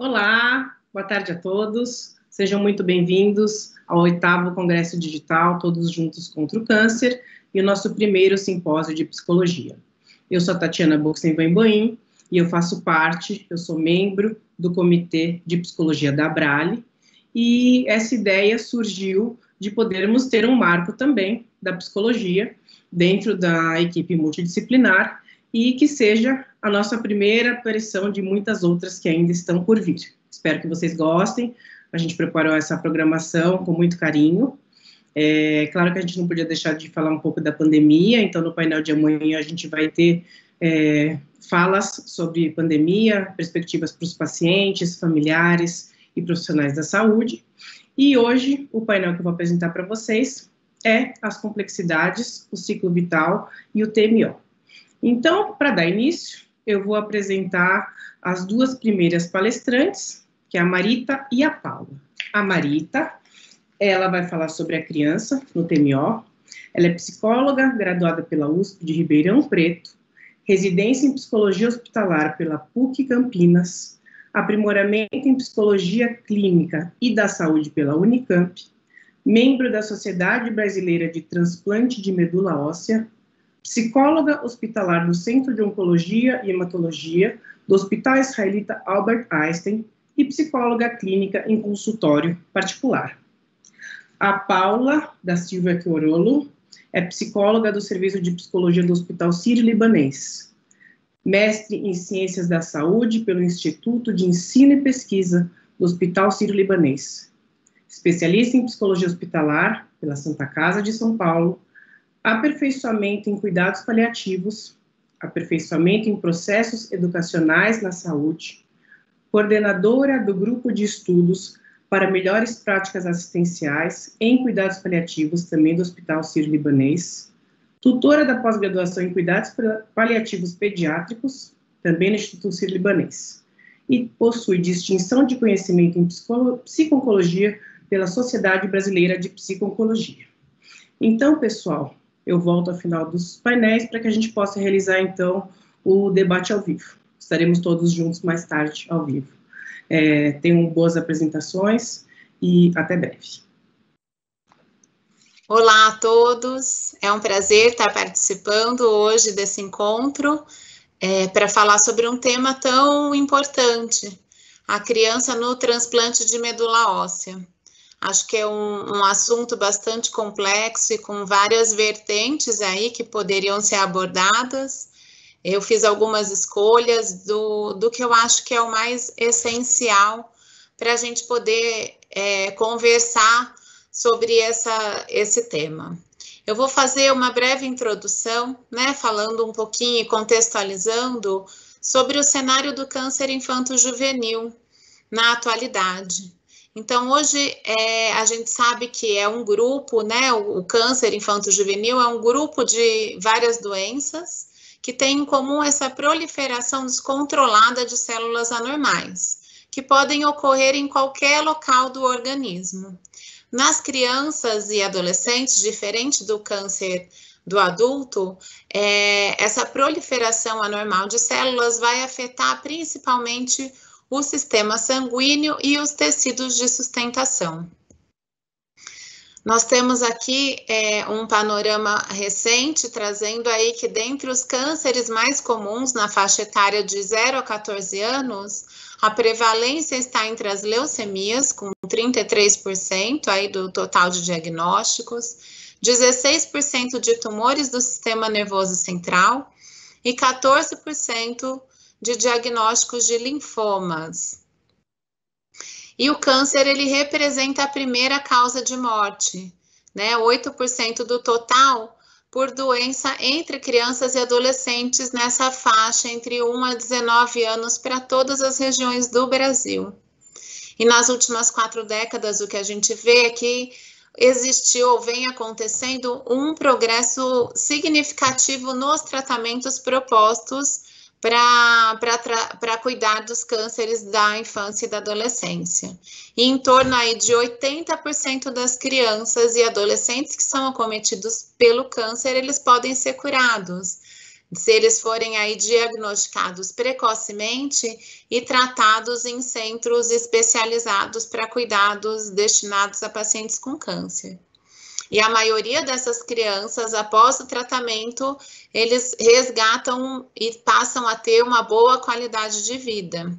Olá, boa tarde a todos. Sejam muito bem-vindos ao 8º Congresso Digital Todos Juntos contra o Câncer e o nosso primeiro simpósio de psicologia. Eu sou a Tatiana Boxen-Boim e eu sou membro do Comitê de Psicologia da Abrale, e essa ideia surgiu de podermos ter um marco também da psicologia dentro da equipe multidisciplinar e que seja a nossa primeira aparição de muitas outras que ainda estão por vir. Espero que vocês gostem. A gente preparou essa programação com muito carinho. Claro que a gente não podia deixar de falar um pouco da pandemia, então no painel de amanhã a gente vai ter falas sobre pandemia, perspectivas para os pacientes, familiares e profissionais da saúde. E hoje o painel que eu vou apresentar para vocês é as complexidades, o ciclo vital e o TMO. Então, para dar início, eu vou apresentar as duas primeiras palestrantes, que é a Marita e a Paula. A Marita, ela vai falar sobre a criança no TMO. Ela é psicóloga, graduada pela USP de Ribeirão Preto, residência em psicologia hospitalar pela PUC Campinas, aprimoramento em psicologia clínica e da saúde pela Unicamp, membro da Sociedade Brasileira de Transplante de Medula Óssea, psicóloga hospitalar do Centro de Oncologia e Hematologia do Hospital Israelita Albert Einstein e psicóloga clínica em consultório particular. A Paula da Silva Chiorolo é psicóloga do Serviço de Psicologia do Hospital Sírio-Libanês, mestre em Ciências da Saúde pelo Instituto de Ensino e Pesquisa do Hospital Sírio-Libanês, especialista em Psicologia Hospitalar pela Santa Casa de São Paulo, aperfeiçoamento em cuidados paliativos, aperfeiçoamento em processos educacionais na saúde, coordenadora do grupo de estudos para melhores práticas assistenciais em cuidados paliativos, também do Hospital Sírio-Libanês, tutora da pós-graduação em cuidados paliativos pediátricos, também no Instituto Sírio-Libanês, e possui distinção de conhecimento em psico-oncologia pela Sociedade Brasileira de Psico-Oncologia. Então, pessoal, eu volto ao final dos painéis para que a gente possa realizar, então, o debate ao vivo. Estaremos todos juntos mais tarde, ao vivo. Tenham boas apresentações e até breve. Olá a todos, é um prazer estar participando hoje desse encontro para falar sobre um tema tão importante, a criança no transplante de medula óssea. Acho que é um assunto bastante complexo e com várias vertentes aí que poderiam ser abordadas. Eu fiz algumas escolhas do que eu acho que é o mais essencial para a gente poder conversar sobre esse tema. Eu vou fazer uma breve introdução, né, falando um pouquinho e contextualizando sobre o cenário do câncer infanto-juvenil na atualidade. Então, hoje, a gente sabe que é um grupo, né, o câncer infanto-juvenil é um grupo de várias doenças que tem em comum essa proliferação descontrolada de células anormais, que podem ocorrer em qualquer local do organismo. Nas crianças e adolescentes, diferente do câncer do adulto, essa proliferação anormal de células vai afetar principalmente o sistema sanguíneo e os tecidos de sustentação. Nós temos aqui um panorama recente, trazendo aí que dentre os cânceres mais comuns na faixa etária de 0 a 14 anos, a prevalência está entre as leucemias, com 33% aí do total de diagnósticos, 16% de tumores do sistema nervoso central e 14% de diagnósticos de linfomas. E o câncer, ele representa a primeira causa de morte, né? 8% do total por doença entre crianças e adolescentes nessa faixa entre 1 a 19 anos para todas as regiões do Brasil. E nas últimas 4 décadas, o que a gente vê é que existiu ou vem acontecendo um progresso significativo nos tratamentos propostos para cuidar dos cânceres da infância e da adolescência. E em torno aí de 80% das crianças e adolescentes que são acometidos pelo câncer, eles podem ser curados. se eles forem aí diagnosticados precocemente e tratados em centros especializados para cuidados destinados a pacientes com câncer. E a maioria dessas crianças, após o tratamento, eles resgatam e passam a ter uma boa qualidade de vida.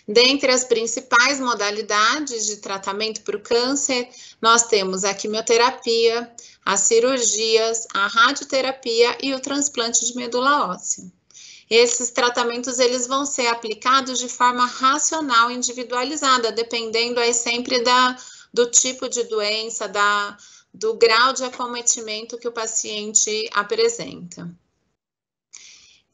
Dentre as principais modalidades de tratamento para o câncer, nós temos a quimioterapia, as cirurgias, a radioterapia e o transplante de medula óssea. Esses tratamentos eles vão ser aplicados de forma racional, individualizada, dependendo aí sempre do tipo de doença, do grau de acometimento que o paciente apresenta.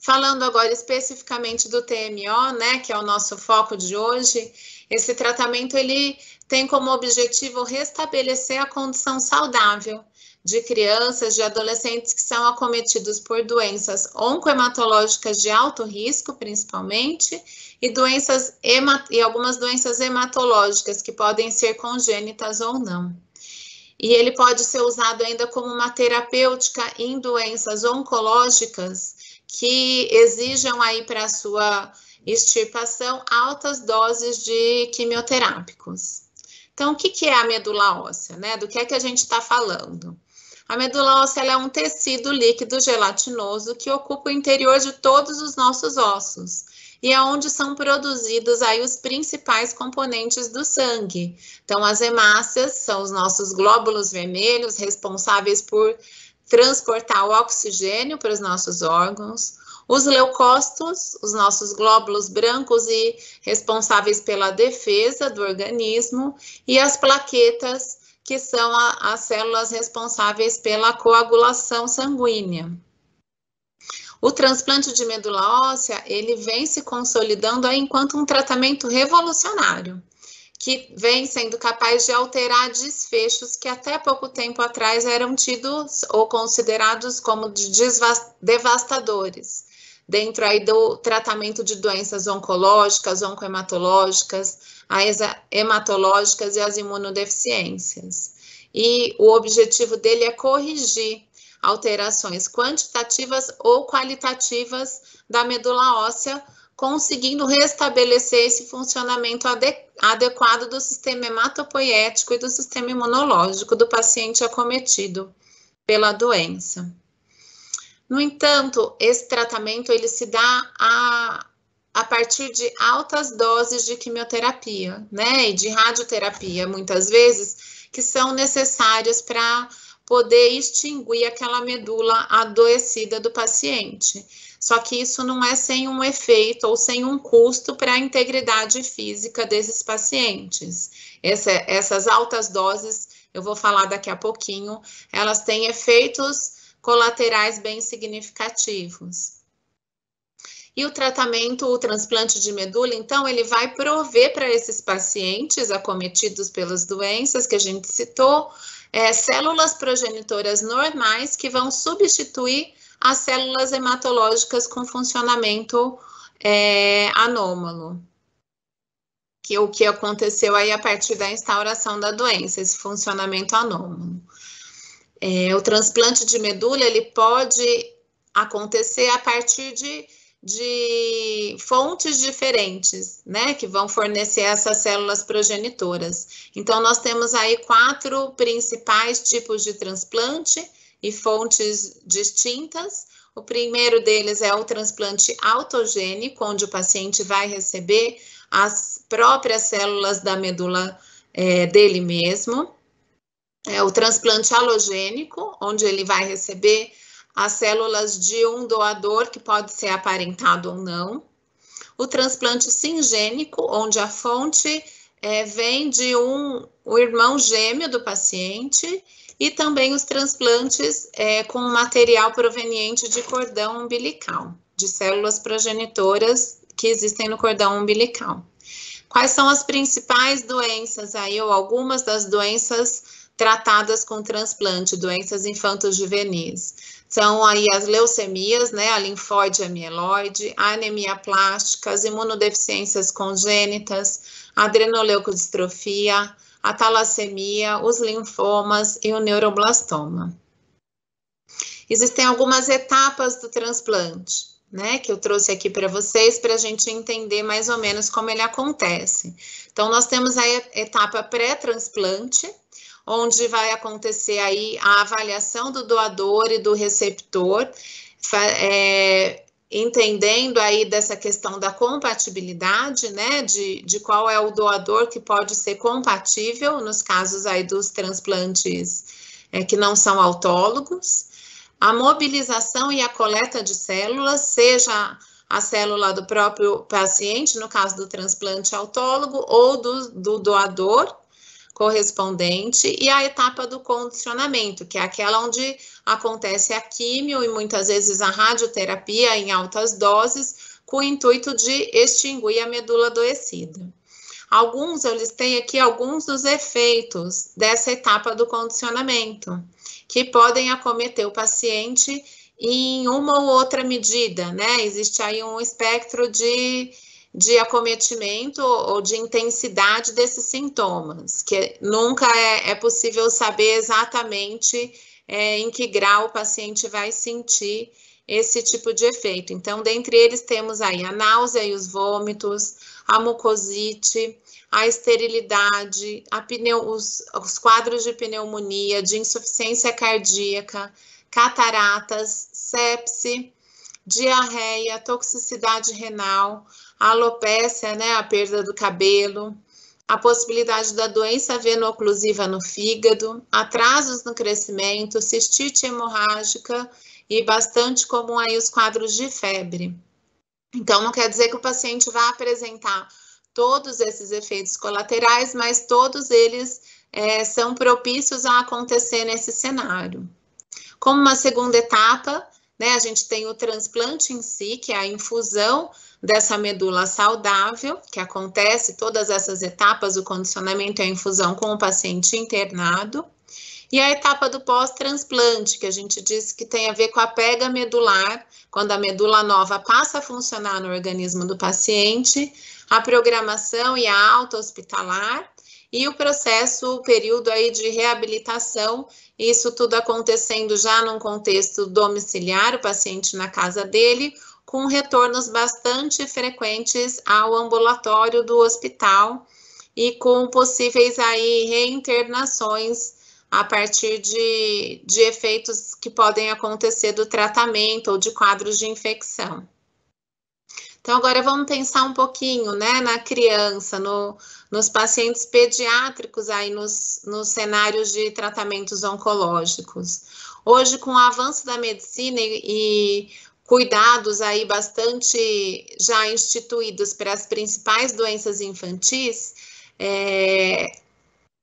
Falando agora especificamente do TMO, né, que é o nosso foco de hoje, esse tratamento ele tem como objetivo restabelecer a condição saudável de crianças, de adolescentes que são acometidos por doenças oncohematológicas de alto risco, principalmente, e algumas doenças hematológicas que podem ser congênitas ou não. E ele pode ser usado ainda como uma terapêutica em doenças oncológicas que exijam aí para a sua extirpação altas doses de quimioterápicos. Então, o que é a medula óssea, né? Do que é que a gente está falando? A medula óssea ela é um tecido líquido gelatinoso que ocupa o interior de todos os nossos ossos e é onde são produzidos aí os principais componentes do sangue. Então, as hemácias são os nossos glóbulos vermelhos responsáveis por transportar o oxigênio para os nossos órgãos, os leucócitos, os nossos glóbulos brancos e responsáveis pela defesa do organismo, e as plaquetas, que são as células responsáveis pela coagulação sanguínea. O transplante de medula óssea, ele vem se consolidando aí enquanto um tratamento revolucionário, que vem sendo capaz de alterar desfechos que até pouco tempo atrás eram tidos ou considerados como devastadores, dentro aí do tratamento de doenças oncológicas, oncohematológicas, as hematológicas e as imunodeficiências. E o objetivo dele é corrigir alterações quantitativas ou qualitativas da medula óssea, conseguindo restabelecer esse funcionamento adequado do sistema hematopoético e do sistema imunológico do paciente acometido pela doença. No entanto, esse tratamento ele se dá a partir de altas doses de quimioterapia, né, e de radioterapia, muitas vezes, que são necessárias para poder extinguir aquela medula adoecida do paciente. Só que isso não é sem um efeito ou sem um custo para a integridade física desses pacientes. Essas altas doses, eu vou falar daqui a pouquinho, elas têm efeitos colaterais bem significativos. E o tratamento, o transplante de medula, então, ele vai prover para esses pacientes acometidos pelas doenças que a gente citou, células progenitoras normais que vão substituir as células hematológicas com funcionamento anômalo. Que é o que aconteceu aí a partir da instauração da doença, esse funcionamento anômalo. O transplante de medula, ele pode acontecer a partir de fontes diferentes, né, que vão fornecer essas células progenitoras. Então, nós temos aí 4 principais tipos de transplante e fontes distintas. O primeiro deles é o transplante autogênico, onde o paciente vai receber as próprias células da medula dele mesmo. O transplante alogênico, onde ele vai receber as células de um doador, que pode ser aparentado ou não. O transplante singênico, onde a fonte vem de o irmão gêmeo do paciente, e também os transplantes com material proveniente de cordão umbilical, de células progenitoras que existem no cordão umbilical. Quais são as principais doenças aí, ou algumas das doenças tratadas com transplante, doenças infanto-juvenis? São aí as leucemias, né, a linfóide e a mieloide, a anemia plástica, as imunodeficiências congênitas, a adrenoleucodistrofia, a talassemia, os linfomas e o neuroblastoma. existem algumas etapas do transplante, né, que eu trouxe aqui para vocês, para a gente entender mais ou menos como ele acontece. Então, nós temos a etapa pré-transplante, onde vai acontecer aí a avaliação do doador e do receptor, entendendo aí dessa questão da compatibilidade, né, de qual é o doador que pode ser compatível, nos casos aí dos transplantes que não são autólogos, a mobilização e a coleta de células, seja a célula do próprio paciente, no caso do transplante autólogo, ou do doador correspondente, e a etapa do condicionamento, que é aquela onde acontece a químio e muitas vezes a radioterapia em altas doses, com o intuito de extinguir a medula adoecida. Eu listei aqui alguns dos efeitos dessa etapa do condicionamento, que podem acometer o paciente em uma ou outra medida, né? Existe aí um espectro de acometimento ou de intensidade desses sintomas, que nunca é possível saber exatamente em que grau o paciente vai sentir esse tipo de efeito. Então, dentre eles temos aí a náusea e os vômitos, a mucosite, a esterilidade, os quadros de pneumonia, de insuficiência cardíaca, cataratas, sepse, diarreia, toxicidade renal, a alopécia, né, a perda do cabelo, a possibilidade da doença veno-oclusiva no fígado, atrasos no crescimento, cistite hemorrágica e bastante comum aí os quadros de febre. Então, não quer dizer que o paciente vai apresentar todos esses efeitos colaterais, mas todos eles são propícios a acontecer nesse cenário. Como uma segunda etapa, né, a gente tem o transplante em si, que é a infusão dessa medula saudável, que acontece todas essas etapas, o condicionamento e a infusão com o paciente internado. E a etapa do pós-transplante, que a gente disse que tem a ver com a pega medular, quando a medula nova passa a funcionar no organismo do paciente, a programação e a alta hospitalar, e o processo, o período aí de reabilitação, isso tudo acontecendo já num contexto domiciliar, o paciente na casa dele, com retornos bastante frequentes ao ambulatório do hospital e com possíveis aí reinternações a partir de efeitos que podem acontecer do tratamento ou de quadros de infecção. Então, agora vamos pensar um pouquinho, né, na criança, nos pacientes pediátricos, aí nos cenários de tratamentos oncológicos. Hoje, com o avanço da medicina e cuidados aí bastante já instituídos para as principais doenças infantis,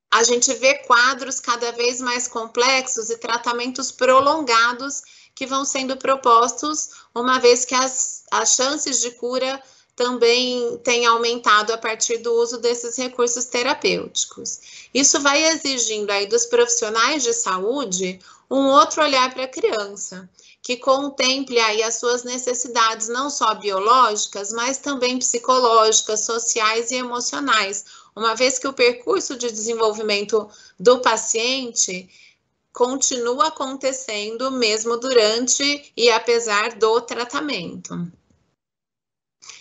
a gente vê quadros cada vez mais complexos e tratamentos prolongados que vão sendo propostos, uma vez que as chances de cura também têm aumentado a partir do uso desses recursos terapêuticos. Isso vai exigindo aí dos profissionais de saúde um outro olhar para a criança, que contemple aí as suas necessidades não só biológicas, mas também psicológicas, sociais e emocionais, uma vez que o percurso de desenvolvimento do paciente continua acontecendo mesmo durante e apesar do tratamento.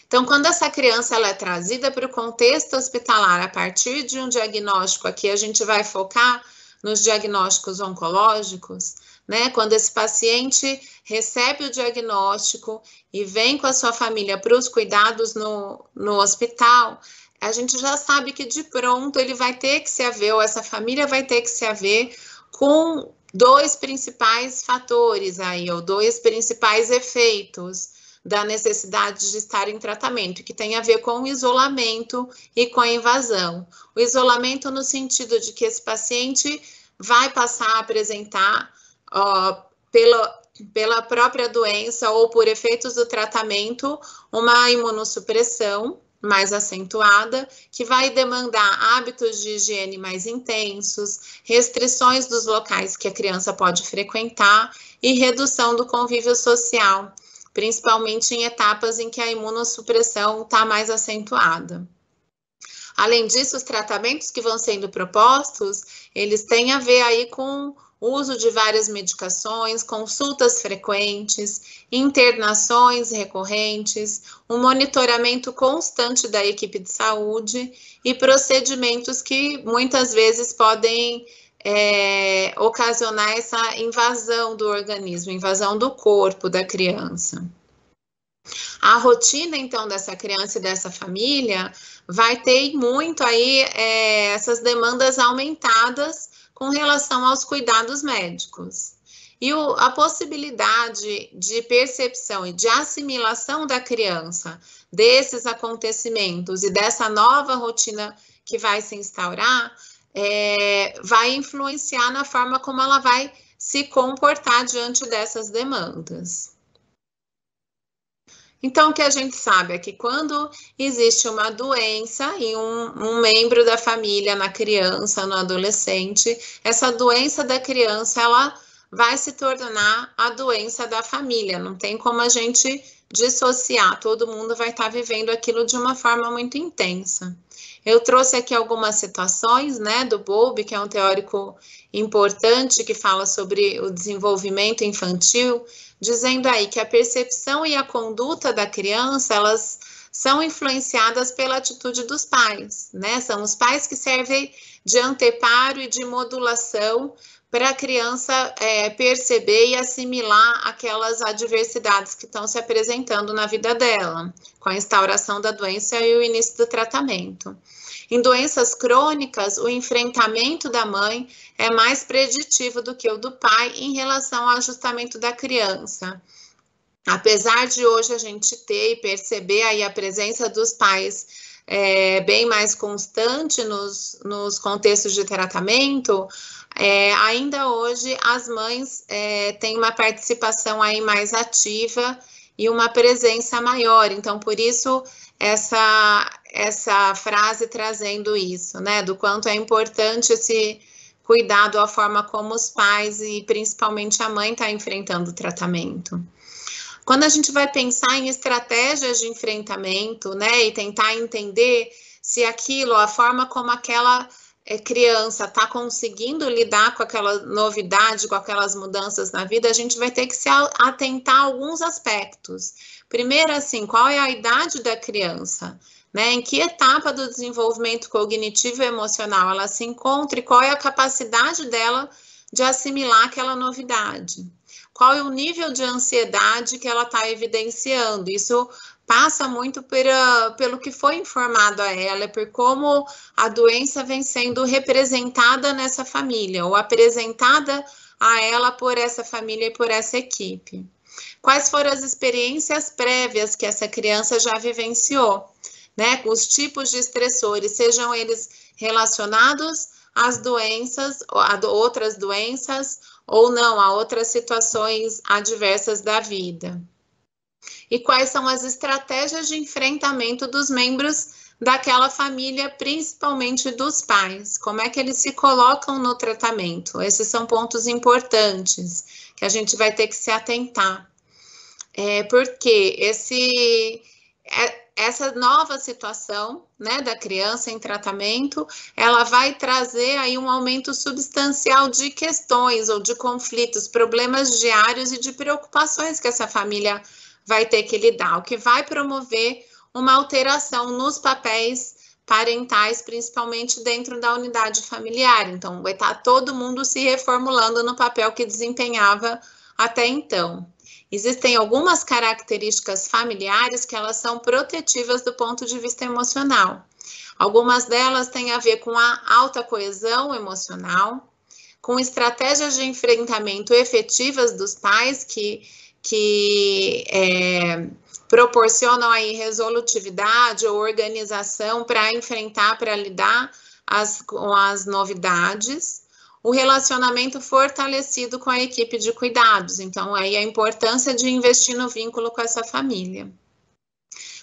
Então, quando essa criança ela é trazida para o contexto hospitalar a partir de um diagnóstico, aqui a gente vai focar nos diagnósticos oncológicos, né? Quando esse paciente recebe o diagnóstico e vem com a sua família para os cuidados no hospital, a gente já sabe que de pronto ele vai ter que se haver, ou essa família vai ter que se haver com dois principais fatores aí, ou dois principais efeitos da necessidade de estar em tratamento, que tem a ver com o isolamento e com a invasão. O isolamento no sentido de que esse paciente vai passar a apresentar pela própria doença ou por efeitos do tratamento uma imunossupressão mais acentuada, que vai demandar hábitos de higiene mais intensos, restrições dos locais que a criança pode frequentar e redução do convívio social, principalmente em etapas em que a imunossupressão está mais acentuada. Além disso, os tratamentos que vão sendo propostos, eles têm a ver aí com uso de várias medicações, consultas frequentes, internações recorrentes, um monitoramento constante da equipe de saúde e procedimentos que muitas vezes podem ocasionar essa invasão do organismo, invasão do corpo da criança. A rotina, então, dessa criança e dessa família vai ter muito aí essas demandas aumentadas com relação aos cuidados médicos. E a possibilidade de percepção e de assimilação da criança desses acontecimentos e dessa nova rotina que vai se instaurar, vai influenciar na forma como ela vai se comportar diante dessas demandas. Então, o que a gente sabe é que quando existe uma doença em um membro da família, na criança, no adolescente, essa doença da criança, ela vai se tornar a doença da família. Não tem como a gente dissociar, todo mundo vai estar vivendo aquilo de uma forma muito intensa. Eu trouxe aqui algumas citações, né, do Bowlby, que é um teórico importante que fala sobre o desenvolvimento infantil, dizendo aí que a percepção e a conduta da criança, elas são influenciadas pela atitude dos pais, né? São os pais que servem de anteparo e de modulação para a criança perceber e assimilar aquelas adversidades que estão se apresentando na vida dela, com a instauração da doença e o início do tratamento. Em doenças crônicas, o enfrentamento da mãe é mais preditivo do que o do pai em relação ao ajustamento da criança. Apesar de hoje a gente ter e perceber aí a presença dos pais bem mais constante nos contextos de tratamento, ainda hoje as mães têm uma participação aí mais ativa e uma presença maior. Então, por isso, essa frase trazendo isso, né, do quanto é importante esse cuidado, a forma como os pais e principalmente a mãe está enfrentando o tratamento. Quando a gente vai pensar em estratégias de enfrentamento, né, e tentar entender se aquilo, a forma como aquela criança está conseguindo lidar com aquela novidade, com aquelas mudanças na vida, a gente vai ter que se atentar a alguns aspectos. Primeiro, assim, qual é a idade da criança? Né, em que etapa do desenvolvimento cognitivo e emocional ela se encontra e qual é a capacidade dela de assimilar aquela novidade? Qual é o nível de ansiedade que ela está evidenciando? Isso passa muito pelo que foi informado a ela, por como a doença vem sendo representada nessa família, ou apresentada a ela por essa família e por essa equipe. Quais foram as experiências prévias que essa criança já vivenciou? Né, com os tipos de estressores, sejam eles relacionados às doenças, a outras doenças, ou não, a outras situações adversas da vida. E quais são as estratégias de enfrentamento dos membros daquela família, principalmente dos pais? Como é que eles se colocam no tratamento? Esses são pontos importantes que a gente vai ter que se atentar. Porque essa nova situação, né, da criança em tratamento, ela vai trazer aí um aumento substancial de questões ou de conflitos, problemas diários e de preocupações que essa família vai ter que lidar, o que vai promover uma alteração nos papéis parentais, principalmente dentro da unidade familiar. Então, vai estar todo mundo se reformulando no papel que desempenhava até então. Existem algumas características familiares que elas são protetivas do ponto de vista emocional. Algumas delas têm a ver com a alta coesão emocional, com estratégias de enfrentamento efetivas dos pais que proporcionam aí resolutividade ou organização para enfrentar, para lidar com as novidades. O relacionamento fortalecido com a equipe de cuidados, então aí a importância de investir no vínculo com essa família.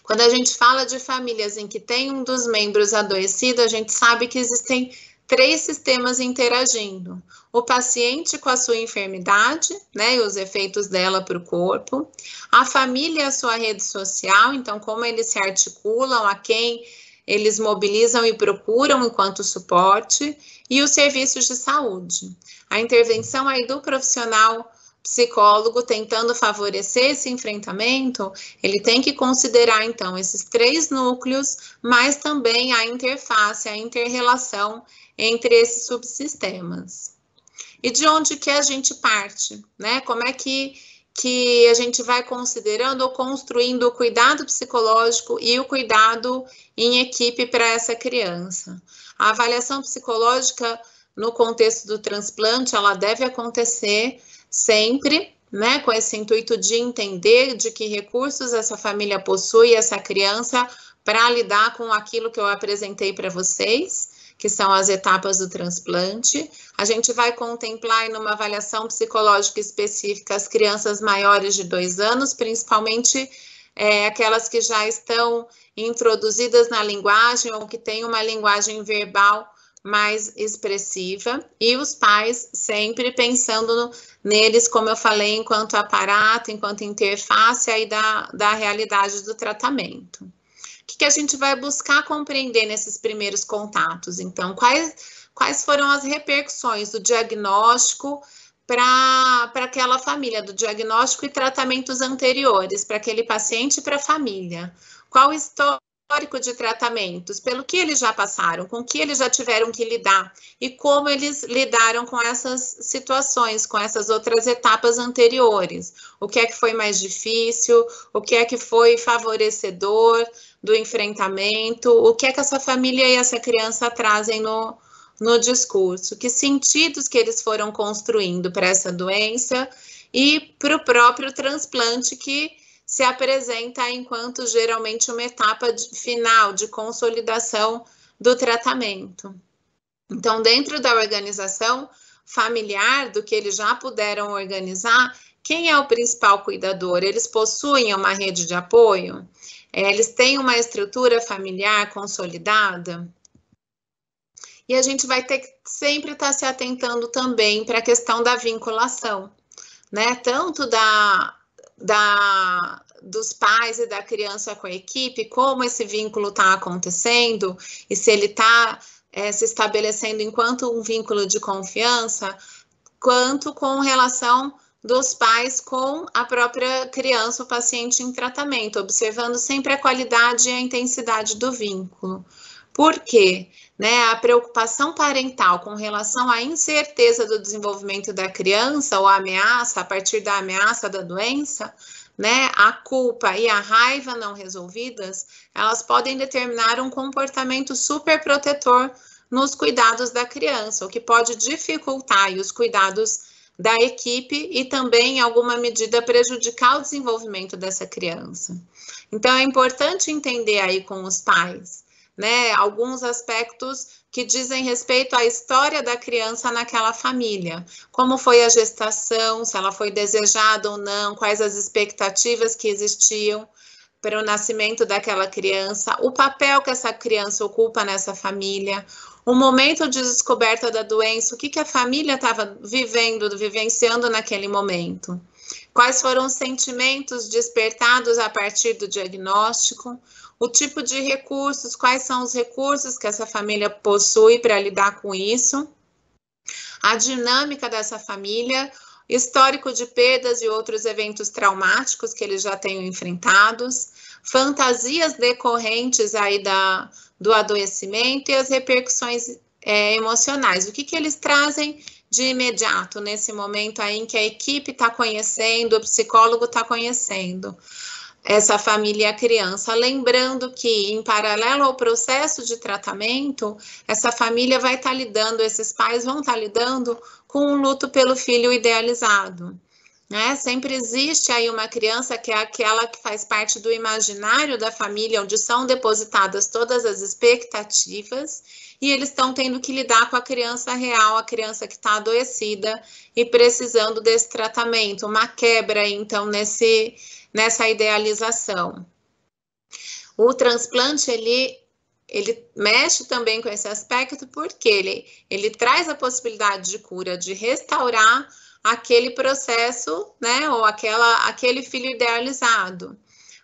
Quando a gente fala de famílias em que tem um dos membros adoecido, a gente sabe que existem 3 sistemas interagindo. O paciente com a sua enfermidade, né, e os efeitos dela para o corpo, a família e a sua rede social, então como eles se articulam, a quem eles mobilizam e procuram enquanto suporte, e os serviços de saúde. A intervenção aí do profissional psicólogo tentando favorecer esse enfrentamento, ele tem que considerar, então, esses 3 núcleos, mas também a interface, a inter-relação entre esses subsistemas. E de onde que a gente parte, né? Como é que a gente vai considerando ou construindo o cuidado psicológico e o cuidado em equipe para essa criança? A avaliação psicológica no contexto do transplante, ela deve acontecer sempre, né, com esse intuito de entender de que recursos essa família possui, essa criança, para lidar com aquilo que eu apresentei para vocês, que são as etapas do transplante. A gente vai contemplar em uma avaliação psicológica específica as crianças maiores de 2 anos, principalmente aquelas que já estão introduzidas na linguagem ou que têm uma linguagem verbal mais expressiva, e os pais sempre pensando neles, como eu falei, enquanto aparato, enquanto interface aí da realidade do tratamento. O que a gente vai buscar compreender nesses primeiros contatos? Então, quais foram as repercussões do diagnóstico para aquela família, do diagnóstico e tratamentos anteriores, para aquele paciente e para a família? Qual o histórico de tratamentos, pelo que eles já passaram, com que eles já tiveram que lidar e como eles lidaram com essas situações, com essas outras etapas anteriores. O que é que foi mais difícil, o que é que foi favorecedor do enfrentamento, o que é que essa família e essa criança trazem no discurso, que sentidos que eles foram construindo para essa doença e para o próprio transplante que se apresenta enquanto geralmente uma etapa final de consolidação do tratamento. Então, dentro da organização familiar, do que eles já puderam organizar, quem é o principal cuidador? Eles possuem uma rede de apoio? Eles têm uma estrutura familiar consolidada? E a gente vai ter que sempre estar se atentando também para a questão da vinculação, né? Tanto dos pais e da criança com a equipe, como esse vínculo está acontecendo e se ele está se estabelecendo enquanto um vínculo de confiança, quanto com relação dos pais com a própria criança, o paciente em tratamento, observando sempre a qualidade e a intensidade do vínculo. Por quê? Né, a preocupação parental com relação à incerteza do desenvolvimento da criança ou a ameaça, a partir da ameaça da doença, né, a culpa e a raiva não resolvidas, elas podem determinar um comportamento superprotetor nos cuidados da criança, o que pode dificultar os cuidados da equipe e também, em alguma medida, prejudicar o desenvolvimento dessa criança. Então, é importante entender aí com os pais, né, alguns aspectos que dizem respeito à história da criança naquela família, como foi a gestação, se ela foi desejada ou não, quais as expectativas que existiam para o nascimento daquela criança, o papel que essa criança ocupa nessa família, o momento de descoberta da doença, o que a família estava vivenciando naquele momento, quais foram os sentimentos despertados a partir do diagnóstico, o tipo de recursos, quais são os recursos que essa família possui para lidar com isso, a dinâmica dessa família, histórico de perdas e outros eventos traumáticos que eles já tenham enfrentados, fantasias decorrentes aí do adoecimento e as repercussões emocionais. O que eles trazem de imediato nesse momento aí em que a equipe está conhecendo, o psicólogo está conhecendo essa família e a criança, lembrando que, em paralelo ao processo de tratamento, essa família vai estar lidando, esses pais vão estar lidando com o luto pelo filho idealizado, né? Sempre existe aí uma criança que é aquela que faz parte do imaginário da família, onde são depositadas todas as expectativas, e eles estão tendo que lidar com a criança real, a criança que está adoecida e precisando desse tratamento, uma quebra, então, nessa idealização. O transplante, ele mexe também com esse aspecto, porque ele traz a possibilidade de cura, de restaurar aquele processo, né, ou aquele filho idealizado.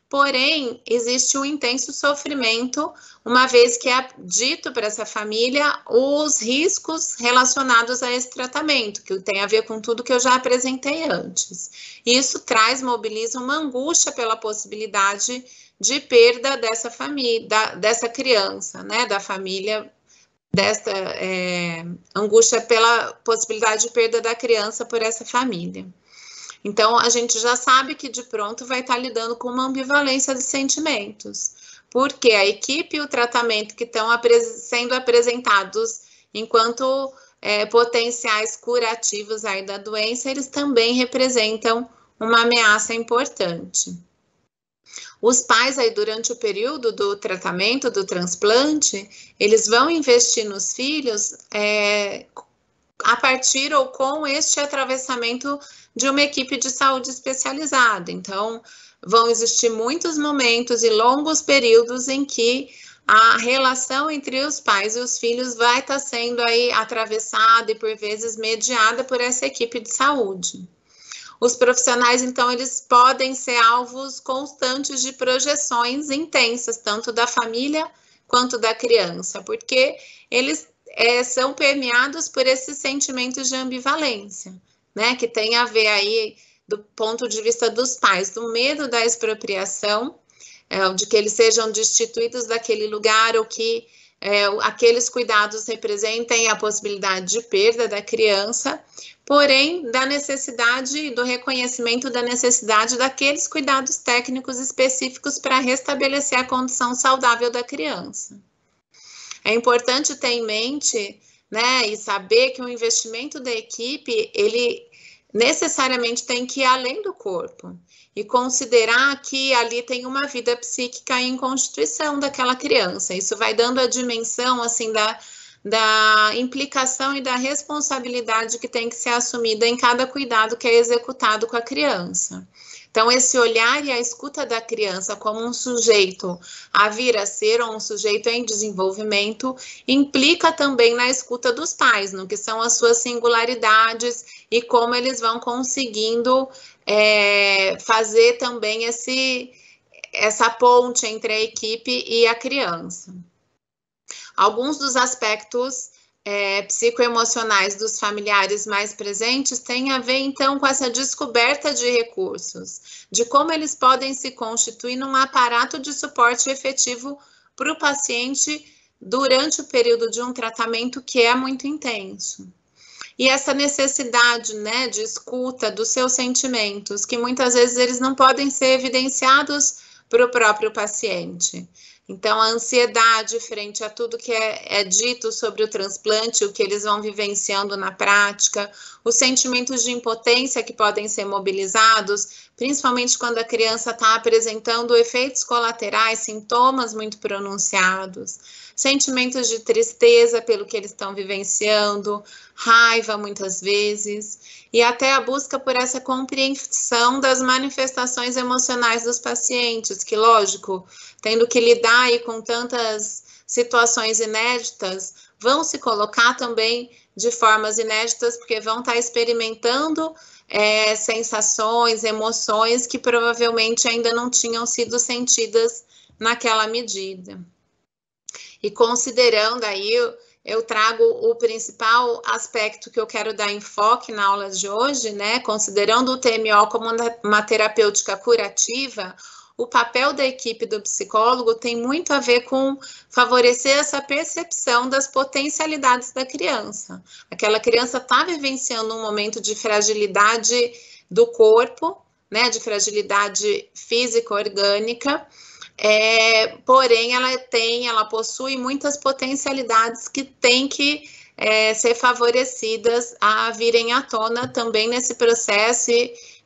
porém, existe um intenso sofrimento, uma vez que é dito para essa família os riscos relacionados a esse tratamento, que tem a ver com tudo que eu já apresentei antes. Isso mobiliza uma angústia pela possibilidade de perda dessa família, dessa criança, né, da família, dessa angústia pela possibilidade de perda da criança por essa família. Então, a gente já sabe que de pronto vai estar lidando com uma ambivalência de sentimentos, porque a equipe e o tratamento que estão sendo apresentados enquanto potenciais curativos aí da doença, eles também representam uma ameaça importante. Os pais aí durante o período do tratamento, do transplante, eles vão investir nos filhos a partir ou com este atravessamento de uma equipe de saúde especializada. Então, vão existir muitos momentos e longos períodos em que a relação entre os pais e os filhos vai estar sendo aí atravessada e, por vezes, mediada por essa equipe de saúde. Os profissionais, então, eles podem ser alvos constantes de projeções intensas, tanto da família quanto da criança, porque eles são permeados por esses sentimentos de ambivalência, né, que tem a ver aí, do ponto de vista dos pais, do medo da expropriação, de que eles sejam destituídos daquele lugar, ou que aqueles cuidados representem a possibilidade de perda da criança, porém, da necessidade, do reconhecimento da necessidade daqueles cuidados técnicos específicos para restabelecer a condição saudável da criança. É importante ter em mente, né, e saber que o investimento da equipe, ele necessariamente tem que ir além do corpo e considerar que ali tem uma vida psíquica em constituição daquela criança. Isso vai dando a dimensão, assim, da implicação e da responsabilidade que tem que ser assumida em cada cuidado que é executado com a criança. Então, esse olhar e a escuta da criança como um sujeito a vir a ser, ou um sujeito em desenvolvimento, implica também na escuta dos pais, no que são as suas singularidades e como eles vão conseguindo fazer também essa ponte entre a equipe e a criança. Alguns dos aspectos psicoemocionais dos familiares mais presentes têm a ver, então, com essa descoberta de recursos, de como eles podem se constituir num aparato de suporte efetivo para o paciente durante o período de um tratamento que é muito intenso. E essa necessidade, né, de escuta dos seus sentimentos, que muitas vezes eles não podem ser evidenciados para o próprio paciente. Então, a ansiedade frente a tudo que é dito sobre o transplante, o que eles vão vivenciando na prática, os sentimentos de impotência que podem ser mobilizados, principalmente quando a criança está apresentando efeitos colaterais, sintomas muito pronunciados, sentimentos de tristeza pelo que eles estão vivenciando, raiva muitas vezes, e até a busca por essa compreensão das manifestações emocionais dos pacientes, que, lógico, tendo que lidar aí com tantas situações inéditas, vão se colocar também de formas inéditas, porque vão estar experimentando sensações, emoções que provavelmente ainda não tinham sido sentidas naquela medida. E considerando aí, eu trago o principal aspecto que eu quero dar enfoque na aula de hoje, né? Considerando o TMO como uma terapêutica curativa, o papel da equipe do psicólogo tem muito a ver com favorecer essa percepção das potencialidades da criança. Aquela criança está vivenciando um momento de fragilidade do corpo, né? De fragilidade física, orgânica, porém ela possui muitas potencialidades que têm que ser favorecidas a virem à tona também nesse processo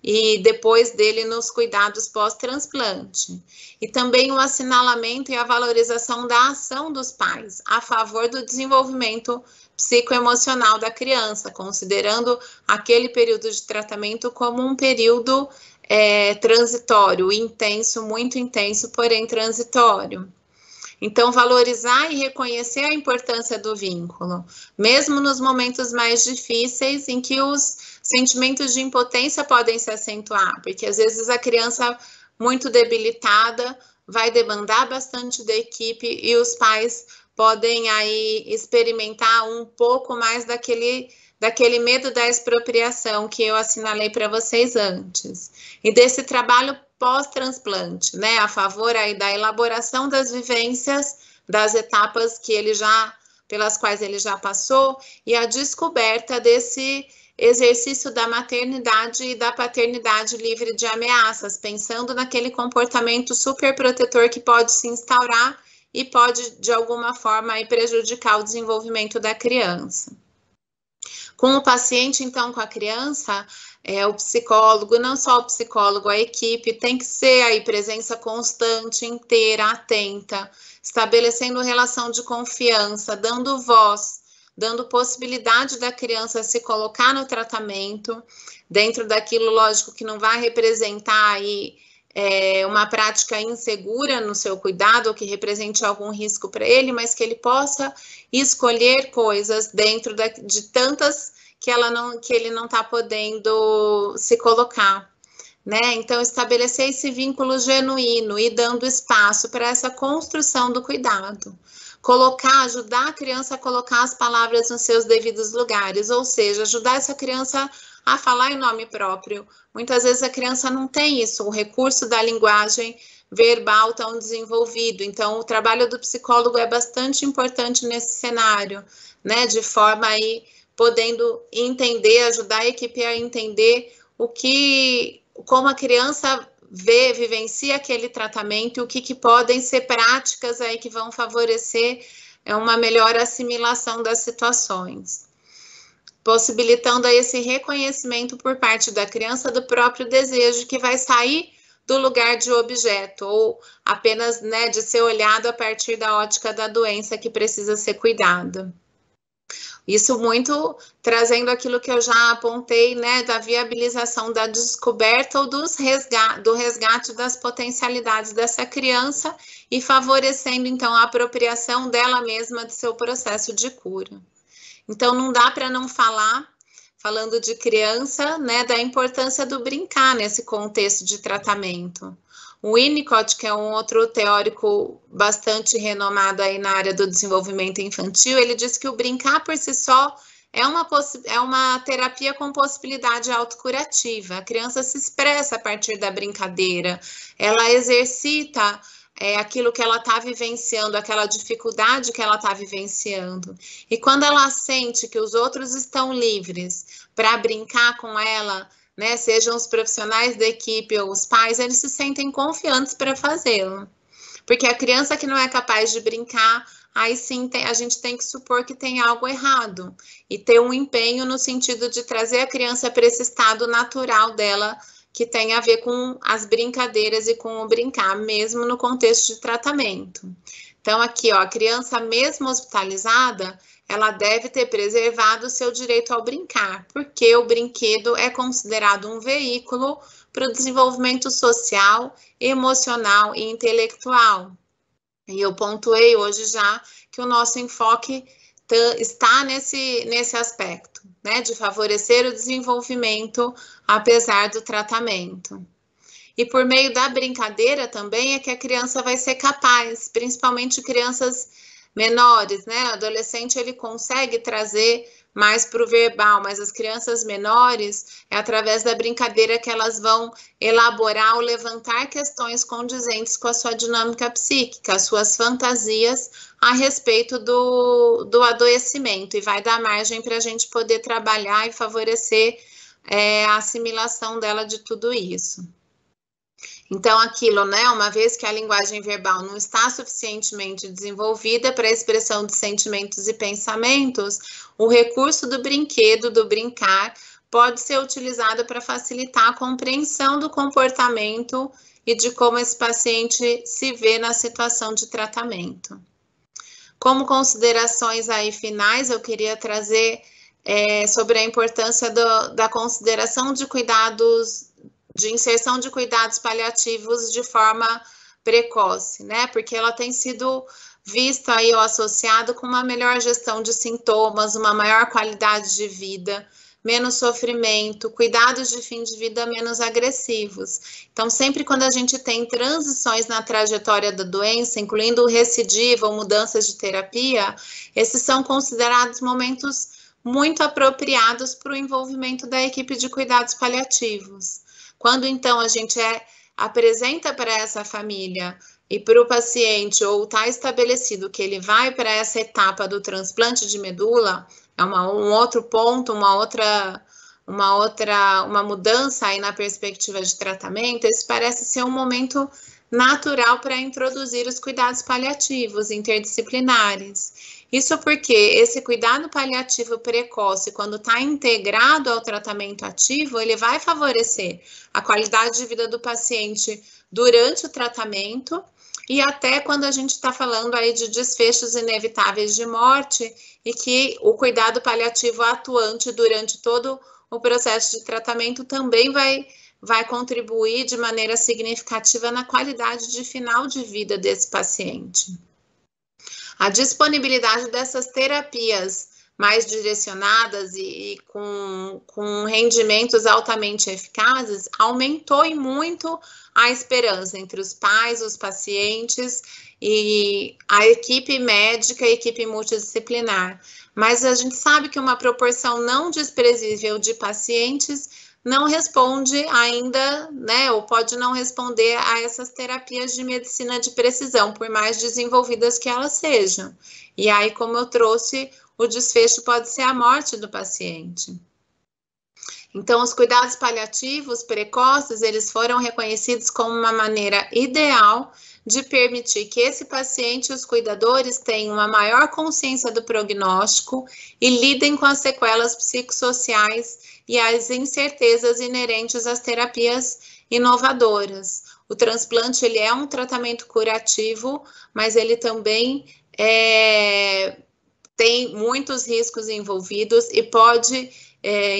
e depois dele nos cuidados pós-transplante. E também o assinalamento e a valorização da ação dos pais a favor do desenvolvimento psicoemocional da criança, considerando aquele período de tratamento como um período transitório, intenso, muito intenso, porém transitório. Então, valorizar e reconhecer a importância do vínculo, mesmo nos momentos mais difíceis em que os sentimentos de impotência podem se acentuar, porque às vezes a criança muito debilitada, vai demandar bastante da equipe e os pais podem aí experimentar um pouco mais daquele medo da expropriação que eu assinalei para vocês antes. E desse trabalho pós-transplante, né, a favor aí da elaboração das vivências, das etapas pelas quais ele já passou, e a descoberta desse exercício da maternidade e da paternidade livre de ameaças, pensando naquele comportamento super protetor que pode se instaurar e pode, de alguma forma, aí, prejudicar o desenvolvimento da criança. Com o paciente, então, com a criança, o psicólogo, não só o psicólogo, a equipe, tem que ser aí presença constante, inteira, atenta, estabelecendo relação de confiança, dando voz, dando possibilidade da criança se colocar no tratamento, dentro daquilo, lógico, que não vai representar aí uma prática insegura no seu cuidado, ou que represente algum risco para ele, mas que ele possa escolher coisas dentro de tantas que ele não está podendo se colocar, né? Então, estabelecer esse vínculo genuíno e dando espaço para essa construção do cuidado. Ajudar a criança a colocar as palavras nos seus devidos lugares, ou seja, ajudar essa criança a falar em nome próprio. Muitas vezes a criança não tem isso, o recurso da linguagem verbal tão desenvolvido. Então, o trabalho do psicólogo é bastante importante nesse cenário, né? De forma aí, podendo entender, ajudar a equipe a entender como a criança vivencia aquele tratamento e o que podem ser práticas aí que vão favorecer uma melhor assimilação das situações, possibilitando aí esse reconhecimento por parte da criança do próprio desejo que vai sair do lugar de objeto ou apenas, né, de ser olhado a partir da ótica da doença que precisa ser cuidada. Isso muito trazendo aquilo que eu já apontei, né, da viabilização da descoberta ou do resgate das potencialidades dessa criança e favorecendo, então, a apropriação dela mesma de seu processo de cura. Então, não dá para não falando de criança, né, da importância do brincar nesse contexto de tratamento. O Winnicott, que é um outro teórico bastante renomado aí na área do desenvolvimento infantil, ele diz que o brincar por si só é uma terapia com possibilidade autocurativa. A criança se expressa a partir da brincadeira, ela exercita aquilo que ela está vivenciando, aquela dificuldade que ela está vivenciando. E quando ela sente que os outros estão livres para brincar com ela, né, sejam os profissionais da equipe ou os pais, eles se sentem confiantes para fazê-lo. Porque a criança que não é capaz de brincar, aí sim a gente tem que supor que tem algo errado e ter um empenho no sentido de trazer a criança para esse estado natural dela, que tem a ver com as brincadeiras e com o brincar, mesmo no contexto de tratamento. Então, aqui, ó, a criança mesmo hospitalizada, ela deve ter preservado o seu direito ao brincar, porque o brinquedo é considerado um veículo para o desenvolvimento social, emocional e intelectual. E eu pontuei hoje já que o nosso enfoque está nesse aspecto, né, de favorecer o desenvolvimento apesar do tratamento. E por meio da brincadeira também é que a criança vai ser capaz, principalmente crianças menores, né? O adolescente ele consegue trazer mais para o verbal, mas as crianças menores é através da brincadeira que elas vão elaborar ou levantar questões condizentes com a sua dinâmica psíquica, as suas fantasias a respeito do adoecimento, e vai dar margem para a gente poder trabalhar e favorecer a assimilação dela de tudo isso. Então, aquilo, né, uma vez que a linguagem verbal não está suficientemente desenvolvida para a expressão de sentimentos e pensamentos, o recurso do brinquedo, do brincar, pode ser utilizado para facilitar a compreensão do comportamento e de como esse paciente se vê na situação de tratamento. Como considerações aí finais, eu queria trazer sobre a importância da consideração de cuidados, de inserção de cuidados paliativos de forma precoce, né? Porque ela tem sido vista aí ou associada com uma melhor gestão de sintomas, uma maior qualidade de vida, menos sofrimento, cuidados de fim de vida menos agressivos. Então, sempre quando a gente tem transições na trajetória da doença, incluindo recidiva ou mudanças de terapia, esses são considerados momentos muito apropriados para o envolvimento da equipe de cuidados paliativos. Quando, então, a gente apresenta para essa família e para o paciente, ou está estabelecido que ele vai para essa etapa do transplante de medula, é um outro ponto, uma mudança aí na perspectiva de tratamento. Esse parece ser um momento natural para introduzir os cuidados paliativos interdisciplinares. Isso porque esse cuidado paliativo precoce, quando está integrado ao tratamento ativo, ele vai favorecer a qualidade de vida do paciente durante o tratamento e até quando a gente está falando aí de desfechos inevitáveis de morte e que o cuidado paliativo atuante durante todo o processo de tratamento também vai contribuir de maneira significativa na qualidade de final de vida desse paciente. A disponibilidade dessas terapias mais direcionadas e com rendimentos altamente eficazes aumentou e muito a esperança entre os pais, os pacientes e a equipe médica e a equipe multidisciplinar. Mas a gente sabe que uma proporção não desprezível de pacientes não responde ainda, né, ou pode não responder a essas terapias de medicina de precisão, por mais desenvolvidas que elas sejam. E aí, como eu trouxe, o desfecho pode ser a morte do paciente. Então, os cuidados paliativos precoces, eles foram reconhecidos como uma maneira ideal de permitir que esse paciente e os cuidadores tenham uma maior consciência do prognóstico e lidem com as sequelas psicossociais e as incertezas inerentes às terapias inovadoras. O transplante, ele é um tratamento curativo, mas ele também tem muitos riscos envolvidos e pode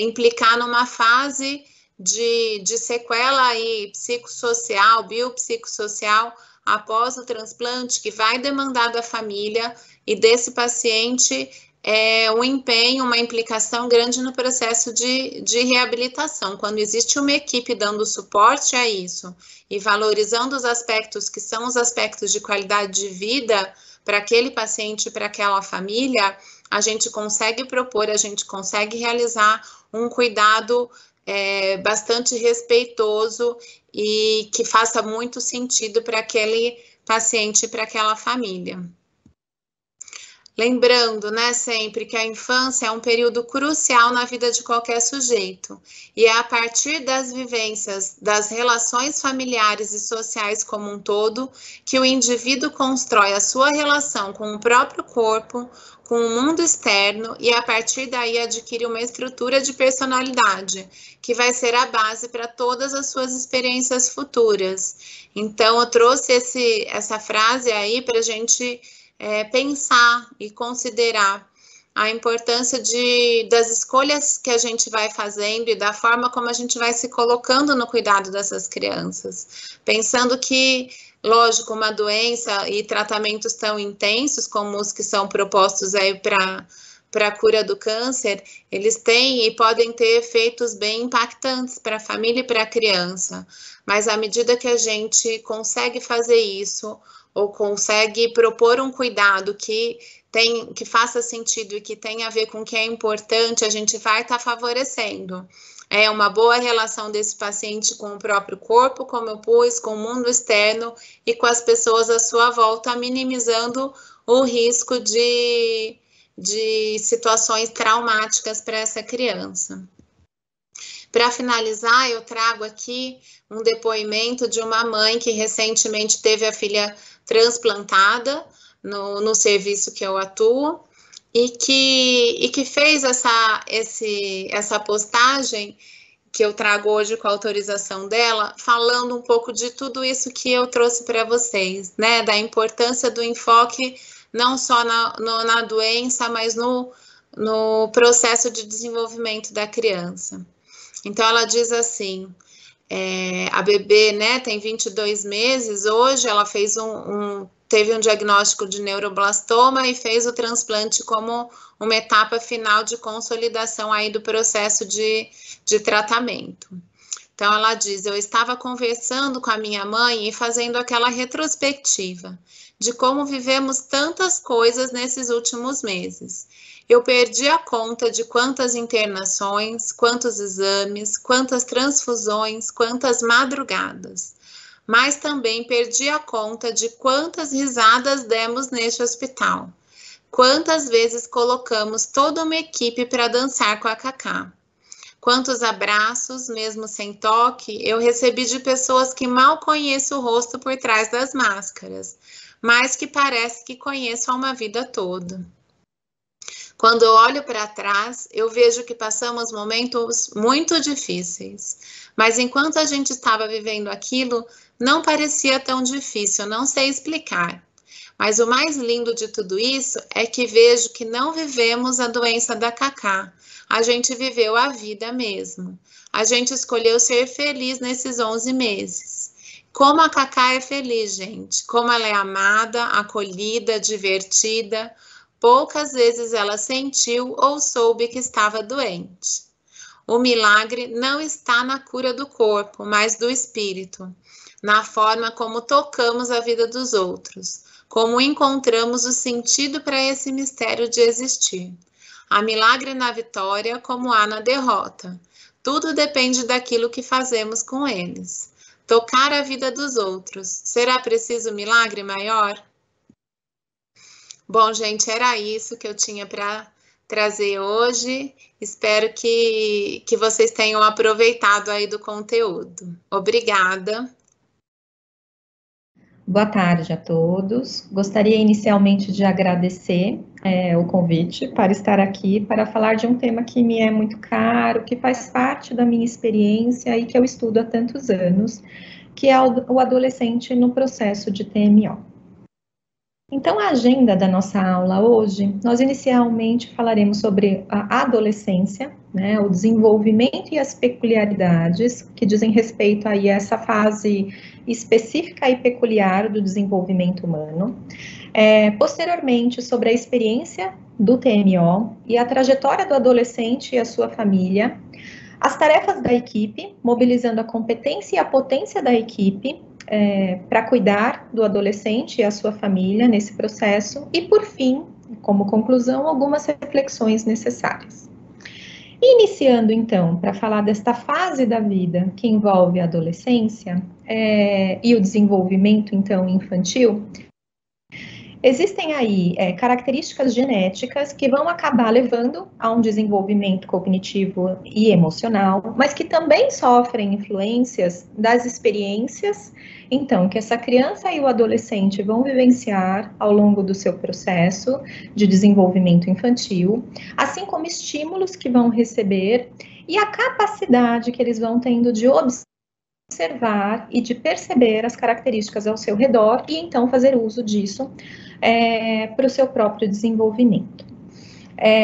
implicar numa fase de sequela aí psicossocial, biopsicossocial, após o transplante, que vai demandar da família e desse paciente um empenho, uma implicação grande no processo de reabilitação. Quando existe uma equipe dando suporte a isso e valorizando os aspectos que são os aspectos de qualidade de vida para aquele paciente, para aquela família, a gente consegue propor, a gente consegue realizar um cuidado bastante respeitoso e que faça muito sentido para aquele paciente e para aquela família. Lembrando, né, sempre que a infância é um período crucial na vida de qualquer sujeito, e é a partir das vivências, das relações familiares e sociais como um todo, que o indivíduo constrói a sua relação com o próprio corpo, com o mundo externo, e a partir daí adquire uma estrutura de personalidade, que vai ser a base para todas as suas experiências futuras. Então, eu trouxe essa frase aí para a gente pensar e considerar a importância das escolhas que a gente vai fazendo e da forma como a gente vai se colocando no cuidado dessas crianças. Pensando que, lógico, uma doença e tratamentos tão intensos como os que são propostos aí para a cura do câncer, eles têm e podem ter efeitos bem impactantes para a família e para a criança. Mas à medida que a gente consegue fazer isso, ou consegue propor um cuidado que faça sentido e que tenha a ver com o que é importante, a gente vai estar favorecendo. É uma boa relação desse paciente com o próprio corpo, como eu pus, com o mundo externo e com as pessoas à sua volta, minimizando o risco de situações traumáticas para essa criança. Para finalizar, eu trago aqui um depoimento de uma mãe que recentemente teve a filha transplantada no serviço que eu atuo e que fez essa postagem que eu trago hoje com a autorização dela, falando um pouco de tudo isso que eu trouxe para vocês, né, da importância do enfoque não só na doença, mas no processo de desenvolvimento da criança. Então, ela diz assim: A bebê, né, tem 22 meses, hoje ela fez teve um diagnóstico de neuroblastoma e fez o transplante como uma etapa final de consolidação aí do processo de tratamento. Então, ela diz, eu estava conversando com a minha mãe e fazendo aquela retrospectiva de como vivemos tantas coisas nesses últimos meses. Eu perdi a conta de quantas internações, quantos exames, quantas transfusões, quantas madrugadas. Mas também perdi a conta de quantas risadas demos neste hospital. Quantas vezes colocamos toda uma equipe para dançar com a Cacá. Quantos abraços, mesmo sem toque, eu recebi de pessoas que mal conheço o rosto por trás das máscaras, mas que parece que conheço há uma vida toda. Quando eu olho para trás, eu vejo que passamos momentos muito difíceis, mas enquanto a gente estava vivendo aquilo, não parecia tão difícil, não sei explicar. Mas o mais lindo de tudo isso é que vejo que não vivemos a doença da Cacá. A gente viveu a vida mesmo. A gente escolheu ser feliz nesses 11 meses. Como a Cacá é feliz, gente. Como ela é amada, acolhida, divertida. Poucas vezes ela sentiu ou soube que estava doente. O milagre não está na cura do corpo, mas do espírito. Na forma como tocamos a vida dos outros. Como encontramos o sentido para esse mistério de existir. Há milagre na vitória como há na derrota. Tudo depende daquilo que fazemos com eles. Tocar a vida dos outros. Será preciso milagre maior? Bom, gente, era isso que eu tinha para trazer hoje. Espero que vocês tenham aproveitado aí do conteúdo. Obrigada. Boa tarde a todos. Gostaria inicialmente de agradecer o convite para estar aqui para falar de um tema que me é muito caro, que faz parte da minha experiência e que eu estudo há tantos anos, que é o adolescente no processo de TMO. Então, a agenda da nossa aula hoje, nós inicialmente falaremos sobre a adolescência, né, o desenvolvimento e as peculiaridades que dizem respeito aí a essa fase específica e peculiar do desenvolvimento humano. Posteriormente, sobre a experiência do TMO e a trajetória do adolescente e a sua família, as tarefas da equipe, mobilizando a competência e a potência da equipe, para cuidar do adolescente e a sua família nesse processo, e por fim, como conclusão, algumas reflexões necessárias. Iniciando então, para falar desta fase da vida que envolve a adolescência e o desenvolvimento então infantil, existem aí características genéticas que vão acabar levando a um desenvolvimento cognitivo e emocional, mas que também sofrem influências das experiências, então, que essa criança e o adolescente vão vivenciar ao longo do seu processo de desenvolvimento infantil, assim como estímulos que vão receber e a capacidade que eles vão tendo de observar e de perceber as características ao seu redor e então fazer uso disso para o seu próprio desenvolvimento.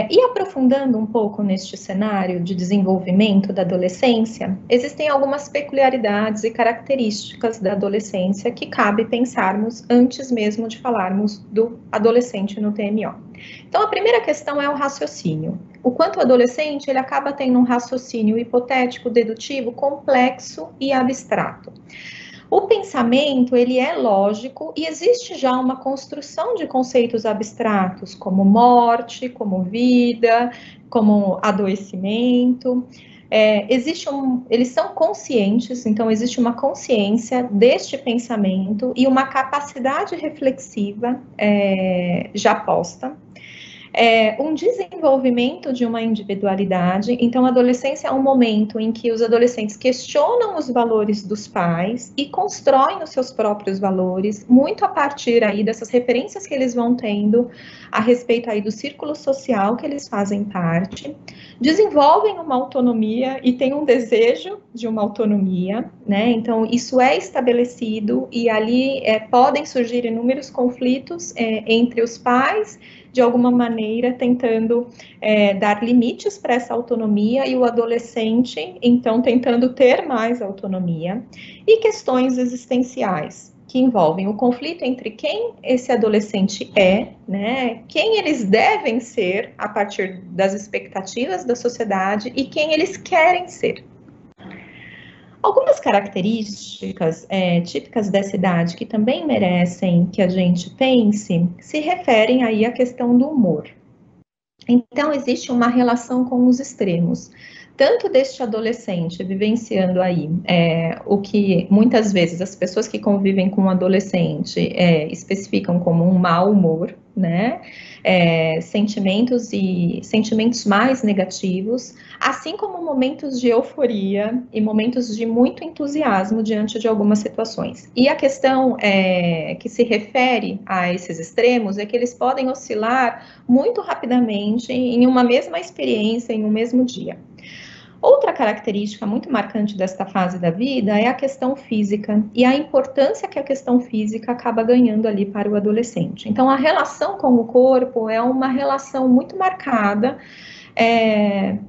E aprofundando um pouco neste cenário de desenvolvimento da adolescência, existem algumas peculiaridades e características da adolescência que cabe pensarmos antes mesmo de falarmos do adolescente no TMO. Então, a primeira questão é o raciocínio. O quanto o adolescente ele acaba tendo um raciocínio hipotético, dedutivo, complexo e abstrato. O pensamento, ele é lógico e existe já uma construção de conceitos abstratos, como morte, como vida, como adoecimento. Eles são conscientes, então existe uma consciência deste pensamento e uma capacidade reflexiva já posta. Um desenvolvimento de uma individualidade. Então, a adolescência é um momento em que os adolescentes questionam os valores dos pais e constroem os seus próprios valores, muito a partir aí dessas referências que eles vão tendo a respeito aí do círculo social que eles fazem parte, desenvolvem uma autonomia e têm um desejo de uma autonomia, né? Então, isso é estabelecido e ali podem surgir inúmeros conflitos entre os pais de alguma maneira, tentando dar limites para essa autonomia, e o adolescente, então, tentando ter mais autonomia, e questões existenciais, que envolvem o conflito entre quem esse adolescente é, né, quem eles devem ser a partir das expectativas da sociedade e quem eles querem ser. Algumas características típicas dessa idade que também merecem que a gente pense, se referem aí à questão do humor. Então, existe uma relação com os extremos, tanto deste adolescente vivenciando aí o que muitas vezes as pessoas que convivem com o adolescente especificam como um mau humor, né? Sentimentos mais negativos, assim como momentos de euforia e momentos de muito entusiasmo diante de algumas situações. E a questão que se refere a esses extremos é que eles podem oscilar muito rapidamente em uma mesma experiência, em um mesmo dia. Outra característica muito marcante desta fase da vida é a questão física e a importância que a questão física acaba ganhando ali para o adolescente. Então, a relação com o corpo é uma relação muito marcada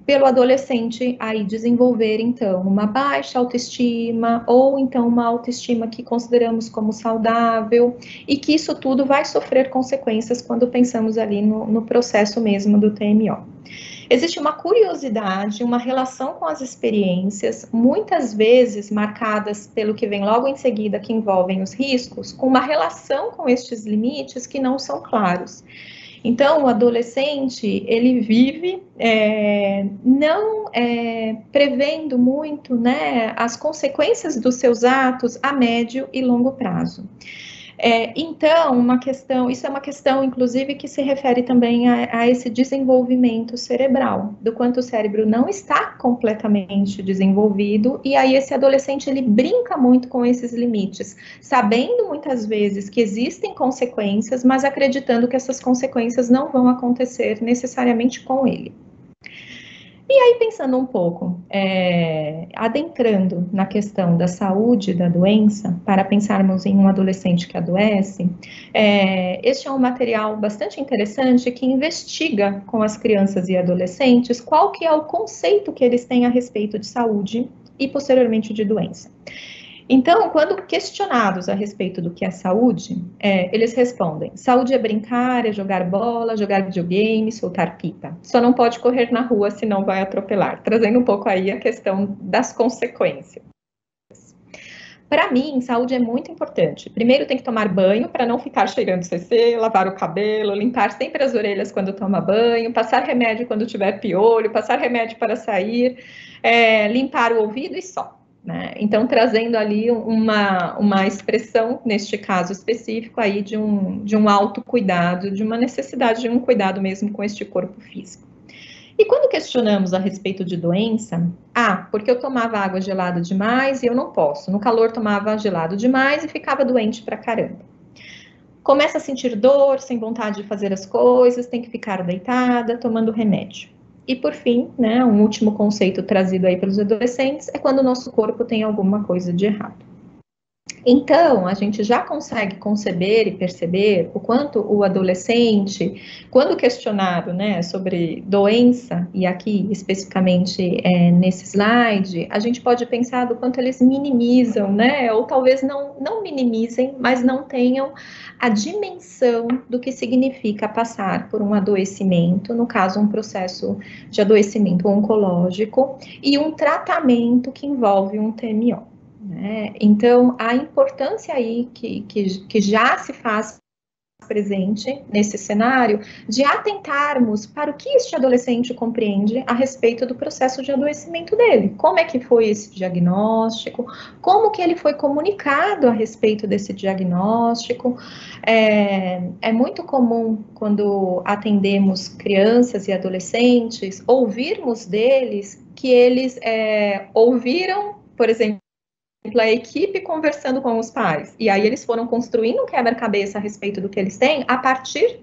pelo adolescente aí desenvolver, então, uma baixa autoestima ou, então, uma autoestima que consideramos como saudável e que isso tudo vai sofrer consequências quando pensamos ali no processo mesmo do TMO. Existe uma curiosidade, uma relação com as experiências, muitas vezes marcadas pelo que vem logo em seguida, que envolvem os riscos, com uma relação com estes limites que não são claros. Então, o adolescente, ele vive não prevendo muito, né, as consequências dos seus atos a médio e longo prazo. Então, isso é uma questão, inclusive, que se refere também a esse desenvolvimento cerebral, do quanto o cérebro não está completamente desenvolvido, e aí esse adolescente, ele brinca muito com esses limites, sabendo muitas vezes que existem consequências, mas acreditando que essas consequências não vão acontecer necessariamente com ele. E aí, pensando um pouco, adentrando na questão da saúde da doença, para pensarmos em um adolescente que adoece, este é um material bastante interessante que investiga com as crianças e adolescentes qual que é o conceito que eles têm a respeito de saúde e, posteriormente, de doença. Então, quando questionados a respeito do que é saúde, eles respondem: saúde é brincar, é jogar bola, jogar videogame, soltar pipa. Só não pode correr na rua, senão vai atropelar. Trazendo um pouco aí a questão das consequências. Para mim, saúde é muito importante. Primeiro tem que tomar banho para não ficar cheirando CC, lavar o cabelo, limpar sempre as orelhas quando toma banho, passar remédio quando tiver piolho, passar remédio para sair, limpar o ouvido e só. Né? Então, trazendo ali uma expressão, neste caso específico, aí de um autocuidado, de uma necessidade de um cuidado mesmo com este corpo físico. E quando questionamos a respeito de doença, porque eu tomava água gelada demais e eu não posso. No calor tomava gelado demais e ficava doente pra caramba. Começa a sentir dor, sem vontade de fazer as coisas, tem que ficar deitada, tomando remédio. E por fim, né, um último conceito trazido aí pelos adolescentes é quando o nosso corpo tem alguma coisa de errado. Então, a gente já consegue conceber e perceber o quanto o adolescente, quando questionado, né, sobre doença, e aqui especificamente nesse slide, a gente pode pensar do quanto eles minimizam, né, ou talvez não minimizem, mas não tenham a dimensão do que significa passar por um adoecimento, no caso, um processo de adoecimento oncológico, e um tratamento que envolve um TMO. Então, a importância aí que já se faz presente nesse cenário de atentarmos para o que este adolescente compreende a respeito do processo de adoecimento dele. Como é que foi esse diagnóstico? Como que ele foi comunicado a respeito desse diagnóstico? É muito comum, quando atendemos crianças e adolescentes, ouvirmos deles que eles ouviram, por exemplo, a equipe conversando com os pais, e aí eles foram construindo um quebra-cabeça a respeito do que eles têm a partir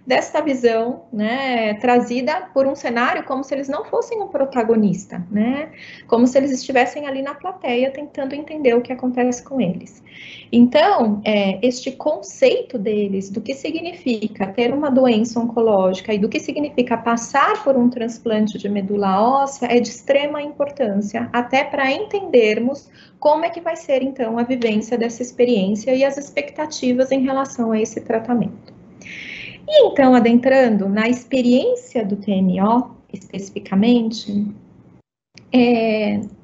desta visão, né, trazida por um cenário como se eles não fossem um protagonista, né, como se eles estivessem ali na plateia tentando entender o que acontece com eles. Então, este conceito deles do que significa ter uma doença oncológica e do que significa passar por um transplante de medula óssea é de extrema importância, até para entendermos como é que vai ser, então, a vivência dessa experiência e as expectativas em relação a esse tratamento. E, então, adentrando na experiência do TMO, especificamente,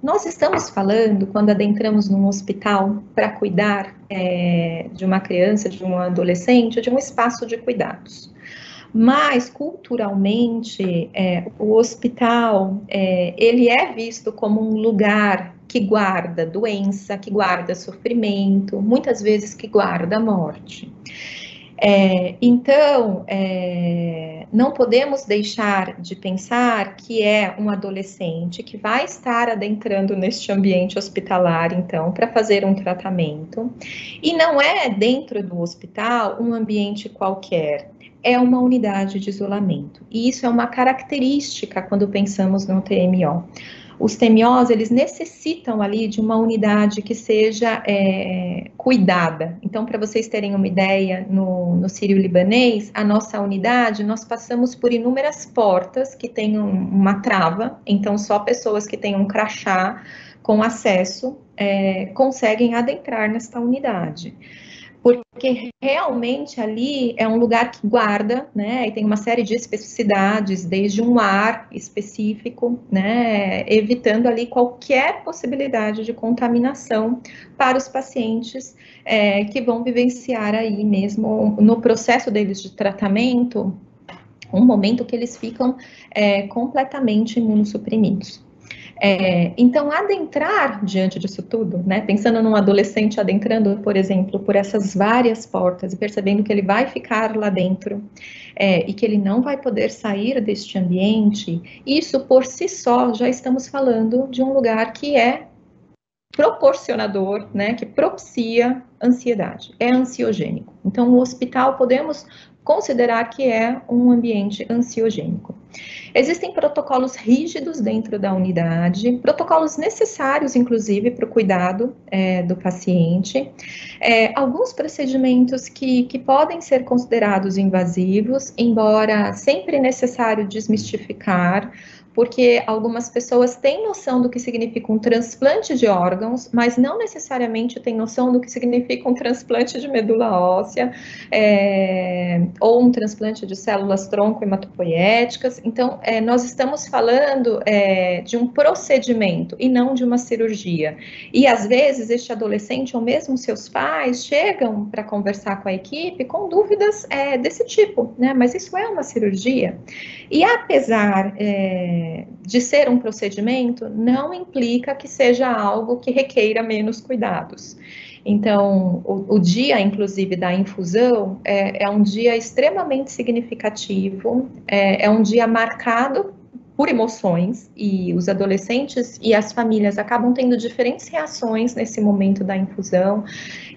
nós estamos falando, quando adentramos num hospital para cuidar de uma criança, de um adolescente, de um espaço de cuidados. Mas, culturalmente, o hospital, ele é visto como um lugar que guarda doença, que guarda sofrimento, muitas vezes que guarda morte. Então, não podemos deixar de pensar que é um adolescente que vai estar adentrando neste ambiente hospitalar, então, para fazer um tratamento, e não é dentro do hospital um ambiente qualquer, é uma unidade de isolamento, e isso é uma característica quando pensamos no TMO. Os TMOs, eles necessitam ali de uma unidade que seja cuidada. Então, para vocês terem uma ideia, no Sírio-Libanês, a nossa unidade, nós passamos por inúmeras portas que têm uma trava, então só pessoas que têm um crachá com acesso conseguem adentrar nesta unidade. Porque realmente ali é um lugar que guarda, né, e tem uma série de especificidades, desde um ar específico, né, evitando ali qualquer possibilidade de contaminação para os pacientes que vão vivenciar aí mesmo, no processo deles de tratamento, um momento que eles ficam completamente imunossuprimidos. Então, adentrar diante disso tudo, né, pensando num adolescente adentrando, por exemplo, por essas várias portas e percebendo que ele vai ficar lá dentro e que ele não vai poder sair deste ambiente, isso por si só já estamos falando de um lugar que é proporcionador, né, que propicia ansiedade, é ansiogênico. Então, o hospital podemos considerar que é um ambiente ansiogênico. Existem protocolos rígidos dentro da unidade, protocolos necessários, inclusive, para o cuidado do paciente, alguns procedimentos que podem ser considerados invasivos, embora sempre necessário desmistificar, porque algumas pessoas têm noção do que significa um transplante de órgãos, mas não necessariamente têm noção do que significa um transplante de medula óssea, ou um transplante de células tronco hematopoiéticas. Então, nós estamos falando de um procedimento e não de uma cirurgia. E, às vezes, este adolescente ou mesmo seus pais chegam para conversar com a equipe com dúvidas desse tipo, né? Mas isso é uma cirurgia? E, apesar de ser um procedimento, não implica que seja algo que requeira menos cuidados. Então, o dia, inclusive, da infusão é um dia extremamente significativo, é um dia marcado por emoções, e os adolescentes e as famílias acabam tendo diferentes reações nesse momento da infusão.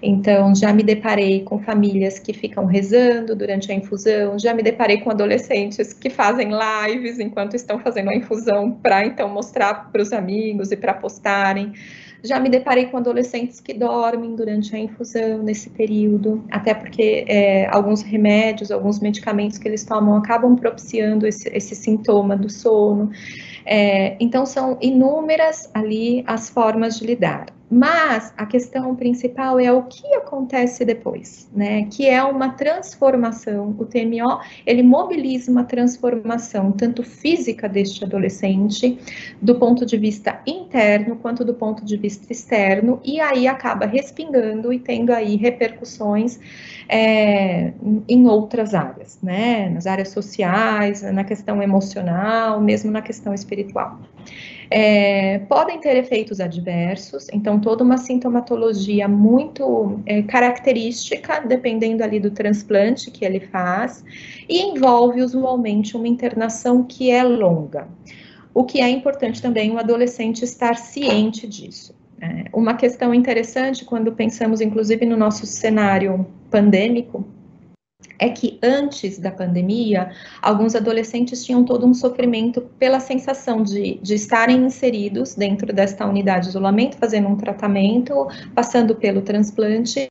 Então, já me deparei com famílias que ficam rezando durante a infusão, já me deparei com adolescentes que fazem lives enquanto estão fazendo a infusão para, então, mostrar para os amigos e para postarem. Já me deparei com adolescentes que dormem durante a infusão nesse período, até porque alguns remédios, alguns medicamentos que eles tomam acabam propiciando esse sintoma do sono. Então, são inúmeras ali as formas de lidar. Mas a questão principal é o que acontece depois, né? Que é uma transformação. O TMO, ele mobiliza uma transformação, tanto física deste adolescente, do ponto de vista interno, quanto do ponto de vista externo, e aí acaba respingando e tendo aí repercussões em outras áreas, né? Nas áreas sociais, na questão emocional, mesmo na questão espiritual. Podem ter efeitos adversos, então toda uma sintomatologia muito característica, dependendo ali do transplante que ele faz, e envolve usualmente uma internação que é longa. O que é importante também o adolescente estar ciente disso. Uma questão interessante quando pensamos, inclusive, no nosso cenário pandêmico, é que antes da pandemia, alguns adolescentes tinham todo um sofrimento pela sensação de estarem inseridos dentro desta unidade de isolamento, fazendo um tratamento, passando pelo transplante,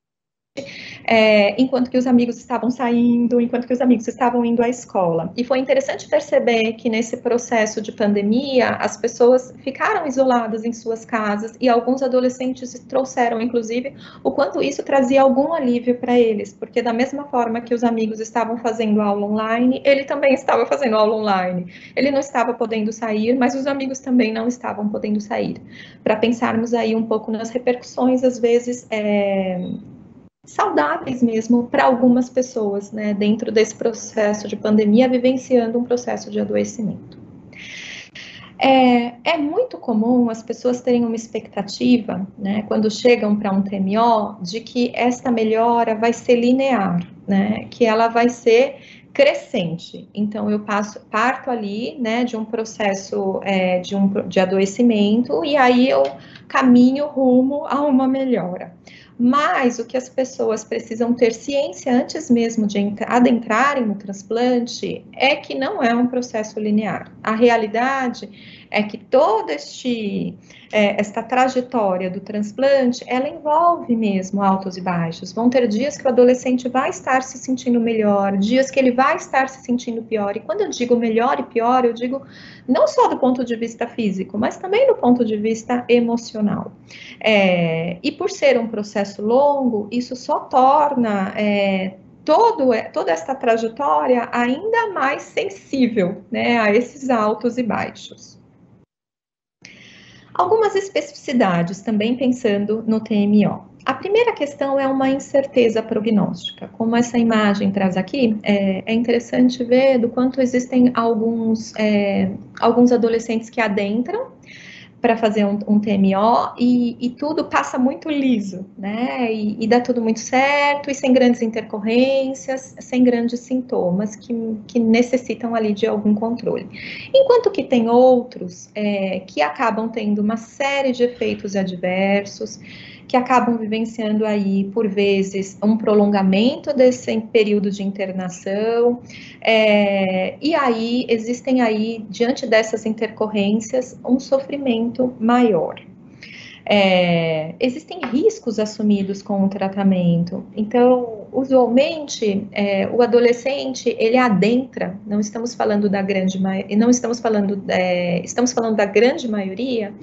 enquanto que os amigos estavam saindo, enquanto que os amigos estavam indo à escola. E foi interessante perceber que nesse processo de pandemia, as pessoas ficaram isoladas em suas casas e alguns adolescentes trouxeram, inclusive, o quanto isso trazia algum alívio para eles, porque da mesma forma que os amigos estavam fazendo aula online, ele também estava fazendo aula online. Ele não estava podendo sair, mas os amigos também não estavam podendo sair. Para pensarmos aí um pouco nas repercussões, às vezes, saudáveis mesmo para algumas pessoas, né, dentro desse processo de pandemia, vivenciando um processo de adoecimento. É muito comum as pessoas terem uma expectativa, né, quando chegam para um TMO, de que esta melhora vai ser linear, né, que ela vai ser crescente. Então, eu parto ali, né, de um processo de adoecimento, e aí eu caminho rumo a uma melhora. Mas o que as pessoas precisam ter ciência antes mesmo de adentrarem no transplante é que não é um processo linear. A realidade é que toda esta trajetória do transplante, ela envolve mesmo altos e baixos. Vão ter dias que o adolescente vai estar se sentindo melhor, dias que ele vai estar se sentindo pior. E quando eu digo melhor e pior, eu digo não só do ponto de vista físico, mas também do ponto de vista emocional. E por ser um processo longo, isso só torna toda essa trajetória ainda mais sensível, né, a esses altos e baixos. Algumas especificidades também pensando no TMO. A primeira questão é uma incerteza prognóstica. Como essa imagem traz aqui, é interessante ver do quanto existem alguns adolescentes que adentram para fazer um TMO e tudo passa muito liso, né? E dá tudo muito certo e sem grandes intercorrências, sem grandes sintomas que necessitam ali de algum controle. Enquanto que tem outros que acabam tendo uma série de efeitos adversos, que acabam vivenciando aí, por vezes, um prolongamento desse período de internação, e aí existem aí, diante dessas intercorrências, um sofrimento maior. Existem riscos assumidos com o tratamento, então, usualmente, o adolescente, ele adentra, não estamos falando da grande maioria, estamos falando da grande maioria,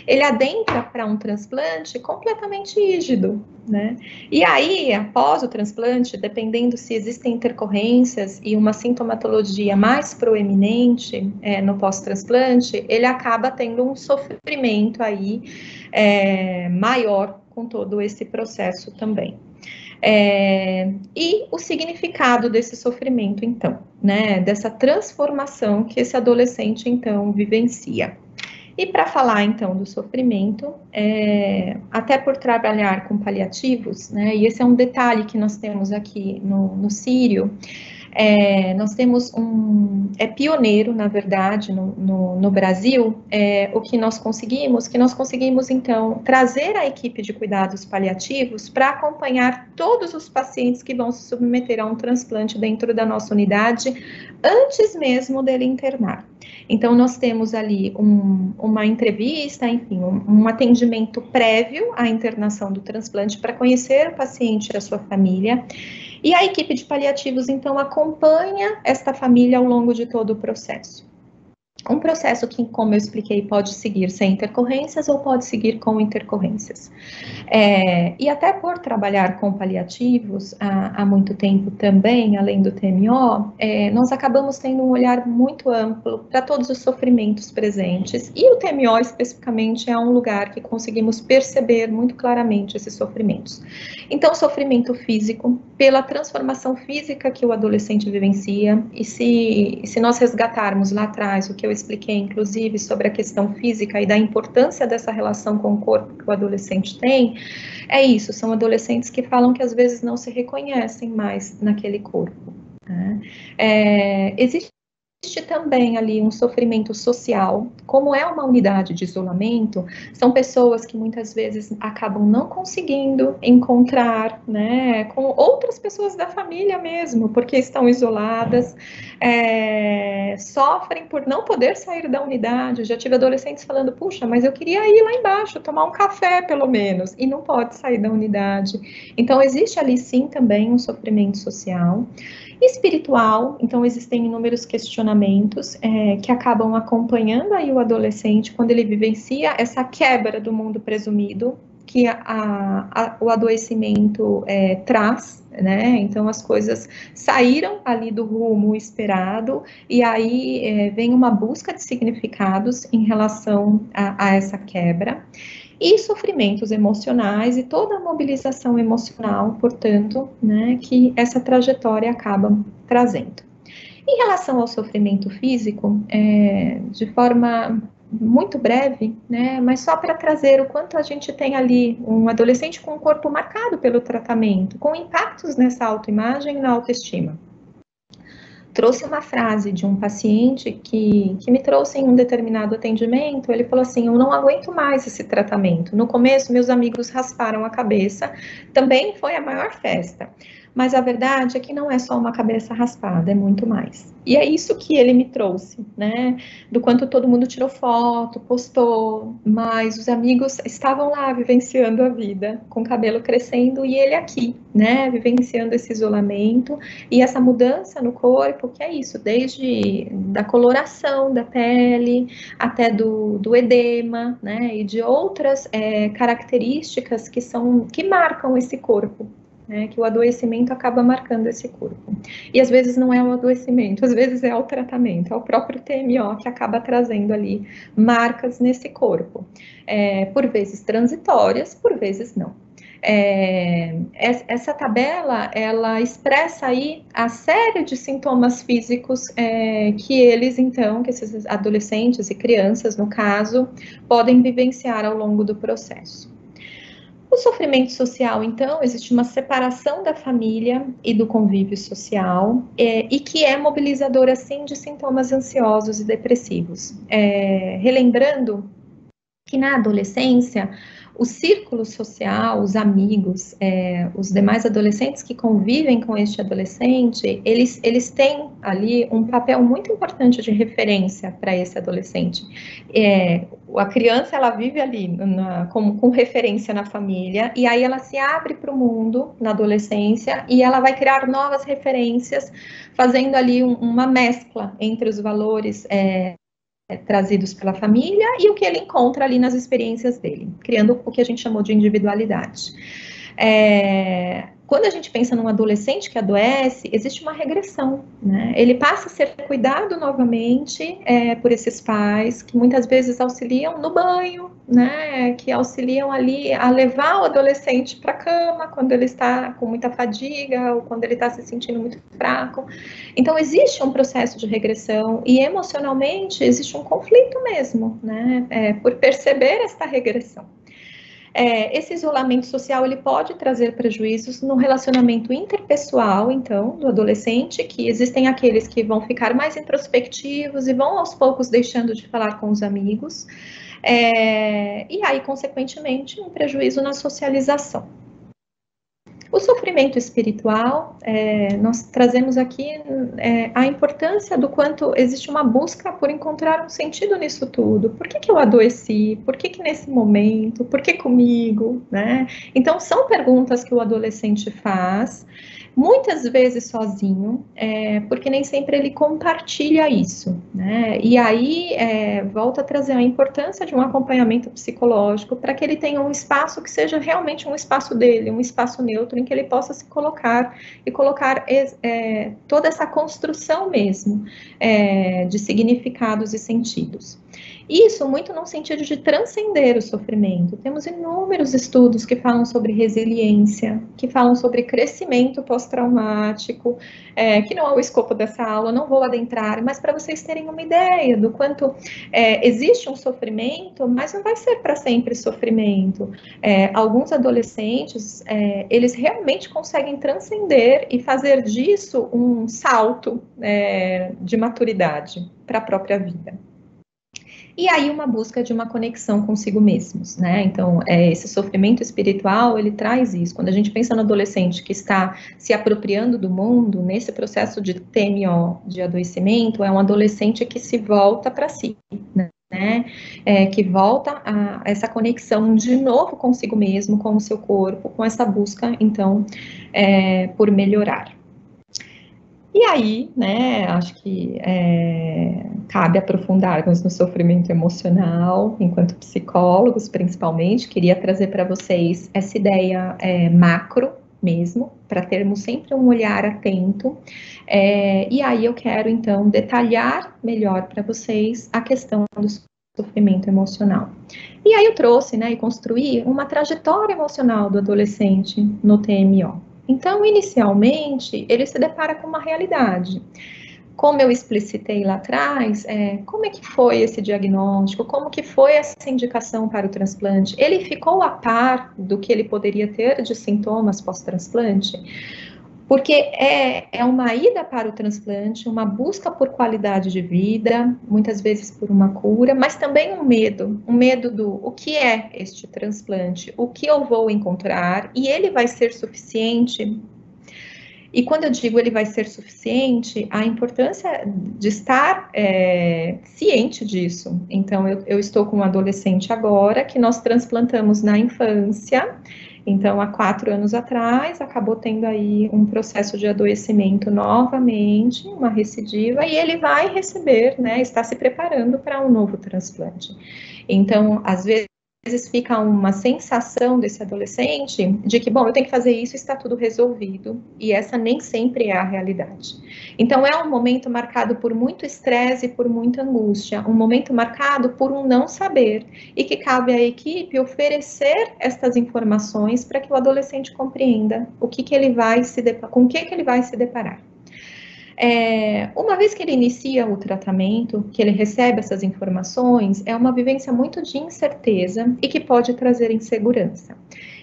ele adentra para um transplante completamente rígido, né? E aí, após o transplante, dependendo se existem intercorrências e uma sintomatologia mais proeminente no pós-transplante, ele acaba tendo um sofrimento aí maior com todo esse processo também. E o significado desse sofrimento, então, né, dessa transformação que esse adolescente, então, vivencia. E para falar, então, do sofrimento, até por trabalhar com paliativos, né, e esse é um detalhe que nós temos aqui no Sírio, nós temos pioneiro, na verdade, no Brasil, o que nós conseguimos, então, trazer a equipe de cuidados paliativos para acompanhar todos os pacientes que vão se submeter a um transplante dentro da nossa unidade, antes mesmo dele internar. Então, nós temos ali uma entrevista, enfim, um atendimento prévio à internação do transplante para conhecer o paciente e a sua família. E a equipe de paliativos, então, acompanha esta família ao longo de todo o processo. Um processo que, como eu expliquei, pode seguir sem intercorrências ou pode seguir com intercorrências. E até por trabalhar com paliativos há muito tempo também, além do TMO, nós acabamos tendo um olhar muito amplo para todos os sofrimentos presentes, e o TMO especificamente é um lugar que conseguimos perceber muito claramente esses sofrimentos. Então, sofrimento físico, pela transformação física que o adolescente vivencia, e se nós resgatarmos lá atrás o que eu expliquei, inclusive, sobre a questão física e da importância dessa relação com o corpo que o adolescente tem, é isso, são adolescentes que falam que às vezes não se reconhecem mais naquele corpo. Né? Existe também ali um sofrimento social. Como é uma unidade de isolamento, são pessoas que muitas vezes acabam não conseguindo encontrar, né, com outras pessoas da família mesmo, porque estão isoladas, sofrem por não poder sair da unidade. Já tive adolescentes falando, puxa, mas eu queria ir lá embaixo, tomar um café pelo menos, e não pode sair da unidade. Então existe ali sim também um sofrimento social. Espiritual, então existem inúmeros questionamentos que acabam acompanhando aí o adolescente quando ele vivencia essa quebra do mundo presumido que o adoecimento traz, né? Então as coisas saíram ali do rumo esperado e aí vem uma busca de significados em relação a essa quebra. E sofrimentos emocionais e toda a mobilização emocional, portanto, né, que essa trajetória acaba trazendo. Em relação ao sofrimento físico, de forma muito breve, né, mas só para trazer o quanto a gente tem ali um adolescente com o corpo marcado pelo tratamento, com impactos nessa autoimagem e na autoestima. Trouxe uma frase de um paciente que me trouxe em um determinado atendimento. Ele falou assim: eu não aguento mais esse tratamento. No começo, meus amigos rasparam a cabeça, também foi a maior festa. Mas a verdade é que não é só uma cabeça raspada, é muito mais. E é isso que ele me trouxe, né? Do quanto todo mundo tirou foto, postou, mas os amigos estavam lá vivenciando a vida, com o cabelo crescendo, e ele aqui, né? Vivenciando esse isolamento e essa mudança no corpo, que é isso, desde da coloração da pele, até do edema, né? E de outras características que marcam esse corpo. Que o adoecimento acaba marcando esse corpo. E às vezes não é o adoecimento, às vezes é o tratamento, é o próprio TMO que acaba trazendo ali marcas nesse corpo. Por vezes transitórias, por vezes não. Essa tabela, ela expressa aí a série de sintomas físicos que eles, então, que esses adolescentes e crianças, no caso, podem vivenciar ao longo do processo. O sofrimento social, então, existe uma separação da família e do convívio social, e que é mobilizador, assim, de sintomas ansiosos e depressivos. Relembrando que na adolescência, o círculo social, os amigos, os demais adolescentes que convivem com este adolescente, eles têm ali um papel muito importante de referência para esse adolescente. A criança, ela vive ali com referência na família, e aí ela se abre para o mundo na adolescência, e ela vai criar novas referências, fazendo ali uma mescla entre os valores trazidos pela família e o que ele encontra ali nas experiências dele, criando o que a gente chamou de individualidade. Quando a gente pensa num adolescente que adoece, existe uma regressão, né? Ele passa a ser cuidado novamente por esses pais, que muitas vezes auxiliam no banho, né? Que auxiliam ali a levar o adolescente para a cama quando ele está com muita fadiga ou quando ele está se sentindo muito fraco. Então, existe um processo de regressão e emocionalmente existe um conflito mesmo, né? Por perceber esta regressão. Esse isolamento social, ele pode trazer prejuízos no relacionamento interpessoal, então, do adolescente, que existem aqueles que vão ficar mais introspectivos e vão, aos poucos, deixando de falar com os amigos, e aí, consequentemente, um prejuízo na socialização. O sofrimento espiritual, nós trazemos aqui a importância do quanto existe uma busca por encontrar um sentido nisso tudo. Por que eu adoeci? Por que nesse momento? Por que comigo? Né? Então, são perguntas que o adolescente faz, muitas vezes sozinho, porque nem sempre ele compartilha isso, né? E aí volta a trazer a importância de um acompanhamento psicológico para que ele tenha um espaço que seja realmente um espaço dele, um espaço neutro em que ele possa se colocar e colocar toda essa construção mesmo de significados e sentidos. Isso muito no sentido de transcender o sofrimento. Temos inúmeros estudos que falam sobre resiliência, que falam sobre crescimento pós-traumático, que não é o escopo dessa aula, não vou adentrar, mas para vocês terem uma ideia do quanto existe um sofrimento, mas não vai ser para sempre sofrimento. Alguns adolescentes, eles realmente conseguem transcender e fazer disso um salto de maturidade para a própria vida. E aí uma busca de uma conexão consigo mesmos, né? Então, esse sofrimento espiritual, ele traz isso. Quando a gente pensa no adolescente que está se apropriando do mundo, nesse processo de TMO, de adoecimento, é um adolescente que se volta para si, né? Que volta a essa conexão de novo consigo mesmo, com o seu corpo, com essa busca, então, por melhorar. E aí, né, acho que cabe aprofundarmos no sofrimento emocional, enquanto psicólogos, principalmente. Queria trazer para vocês essa ideia macro mesmo, para termos sempre um olhar atento. E aí eu quero, então, detalhar melhor para vocês a questão do sofrimento emocional. E aí eu trouxe, né, e construí uma trajetória emocional do adolescente no TMO. Então, inicialmente, ele se depara com uma realidade. Como eu explicitei lá atrás, como é que foi esse diagnóstico? Como que foi essa indicação para o transplante? Ele ficou a par do que ele poderia ter de sintomas pós-transplante? Porque é uma ida para o transplante, uma busca por qualidade de vida, muitas vezes por uma cura, mas também um medo do o que é este transplante, o que eu vou encontrar, e ele vai ser suficiente. E quando eu digo ele vai ser suficiente, a importância de estar ciente disso. Então, eu estou com um adolescente agora, que nós transplantamos na infância. Então, há 4 anos atrás, acabou tendo aí um processo de adoecimento novamente, uma recidiva, e ele vai receber, né, está se preparando para um novo transplante. Então, às vezes fica uma sensação desse adolescente de que, bom, eu tenho que fazer isso e está tudo resolvido, e essa nem sempre é a realidade. Então, é um momento marcado por muito estresse e por muita angústia, um momento marcado por um não saber, e que cabe à equipe oferecer estas informações para que o adolescente compreenda o que ele vai com o que ele vai se deparar. Uma vez que ele inicia o tratamento, que ele recebe essas informações, é uma vivência muito de incerteza e que pode trazer insegurança.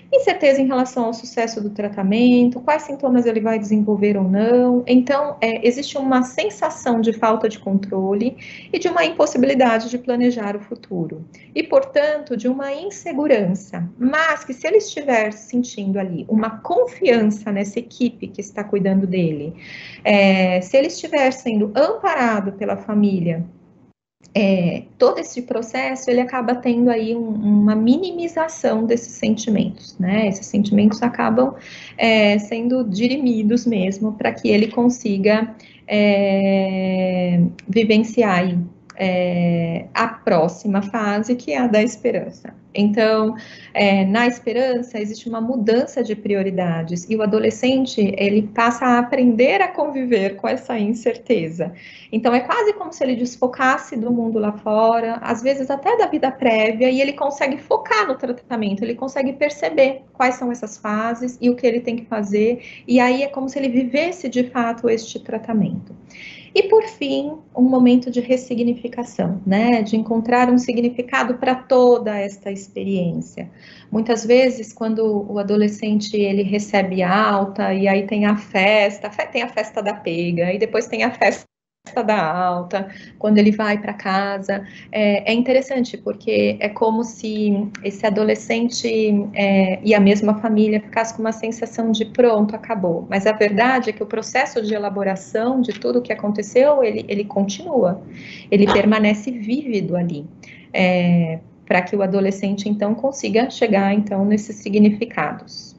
Incerteza em relação ao sucesso do tratamento, quais sintomas ele vai desenvolver ou não. Então, existe uma sensação de falta de controle e de uma impossibilidade de planejar o futuro. E, portanto, de uma insegurança. Mas que se ele estiver sentindo ali uma confiança nessa equipe que está cuidando dele, se ele estiver sendo amparado pela família, todo esse processo, ele acaba tendo aí uma minimização desses sentimentos, né? Esses sentimentos acabam sendo dirimidos mesmo para que ele consiga vivenciar aí, a próxima fase, que é a da esperança. Então, na esperança, existe uma mudança de prioridades, e o adolescente, ele passa a aprender a conviver com essa incerteza. Então, é quase como se ele desfocasse do mundo lá fora, às vezes até da vida prévia, e ele consegue focar no tratamento, ele consegue perceber quais são essas fases e o que ele tem que fazer, e aí é como se ele vivesse de fato este tratamento. E, por fim, um momento de ressignificação, né? De encontrar um significado para toda esta experiência. Muitas vezes, quando o adolescente ele recebe alta, e aí tem a festa da pega, e depois tem a festa da alta, quando ele vai para casa, é interessante, porque é como se esse adolescente e a mesma família ficasse com uma sensação de pronto, acabou. Mas a verdade é que o processo de elaboração de tudo o que aconteceu, ele continua, ele permanece vívido ali, para que o adolescente, então, consiga chegar, então, nesses significados.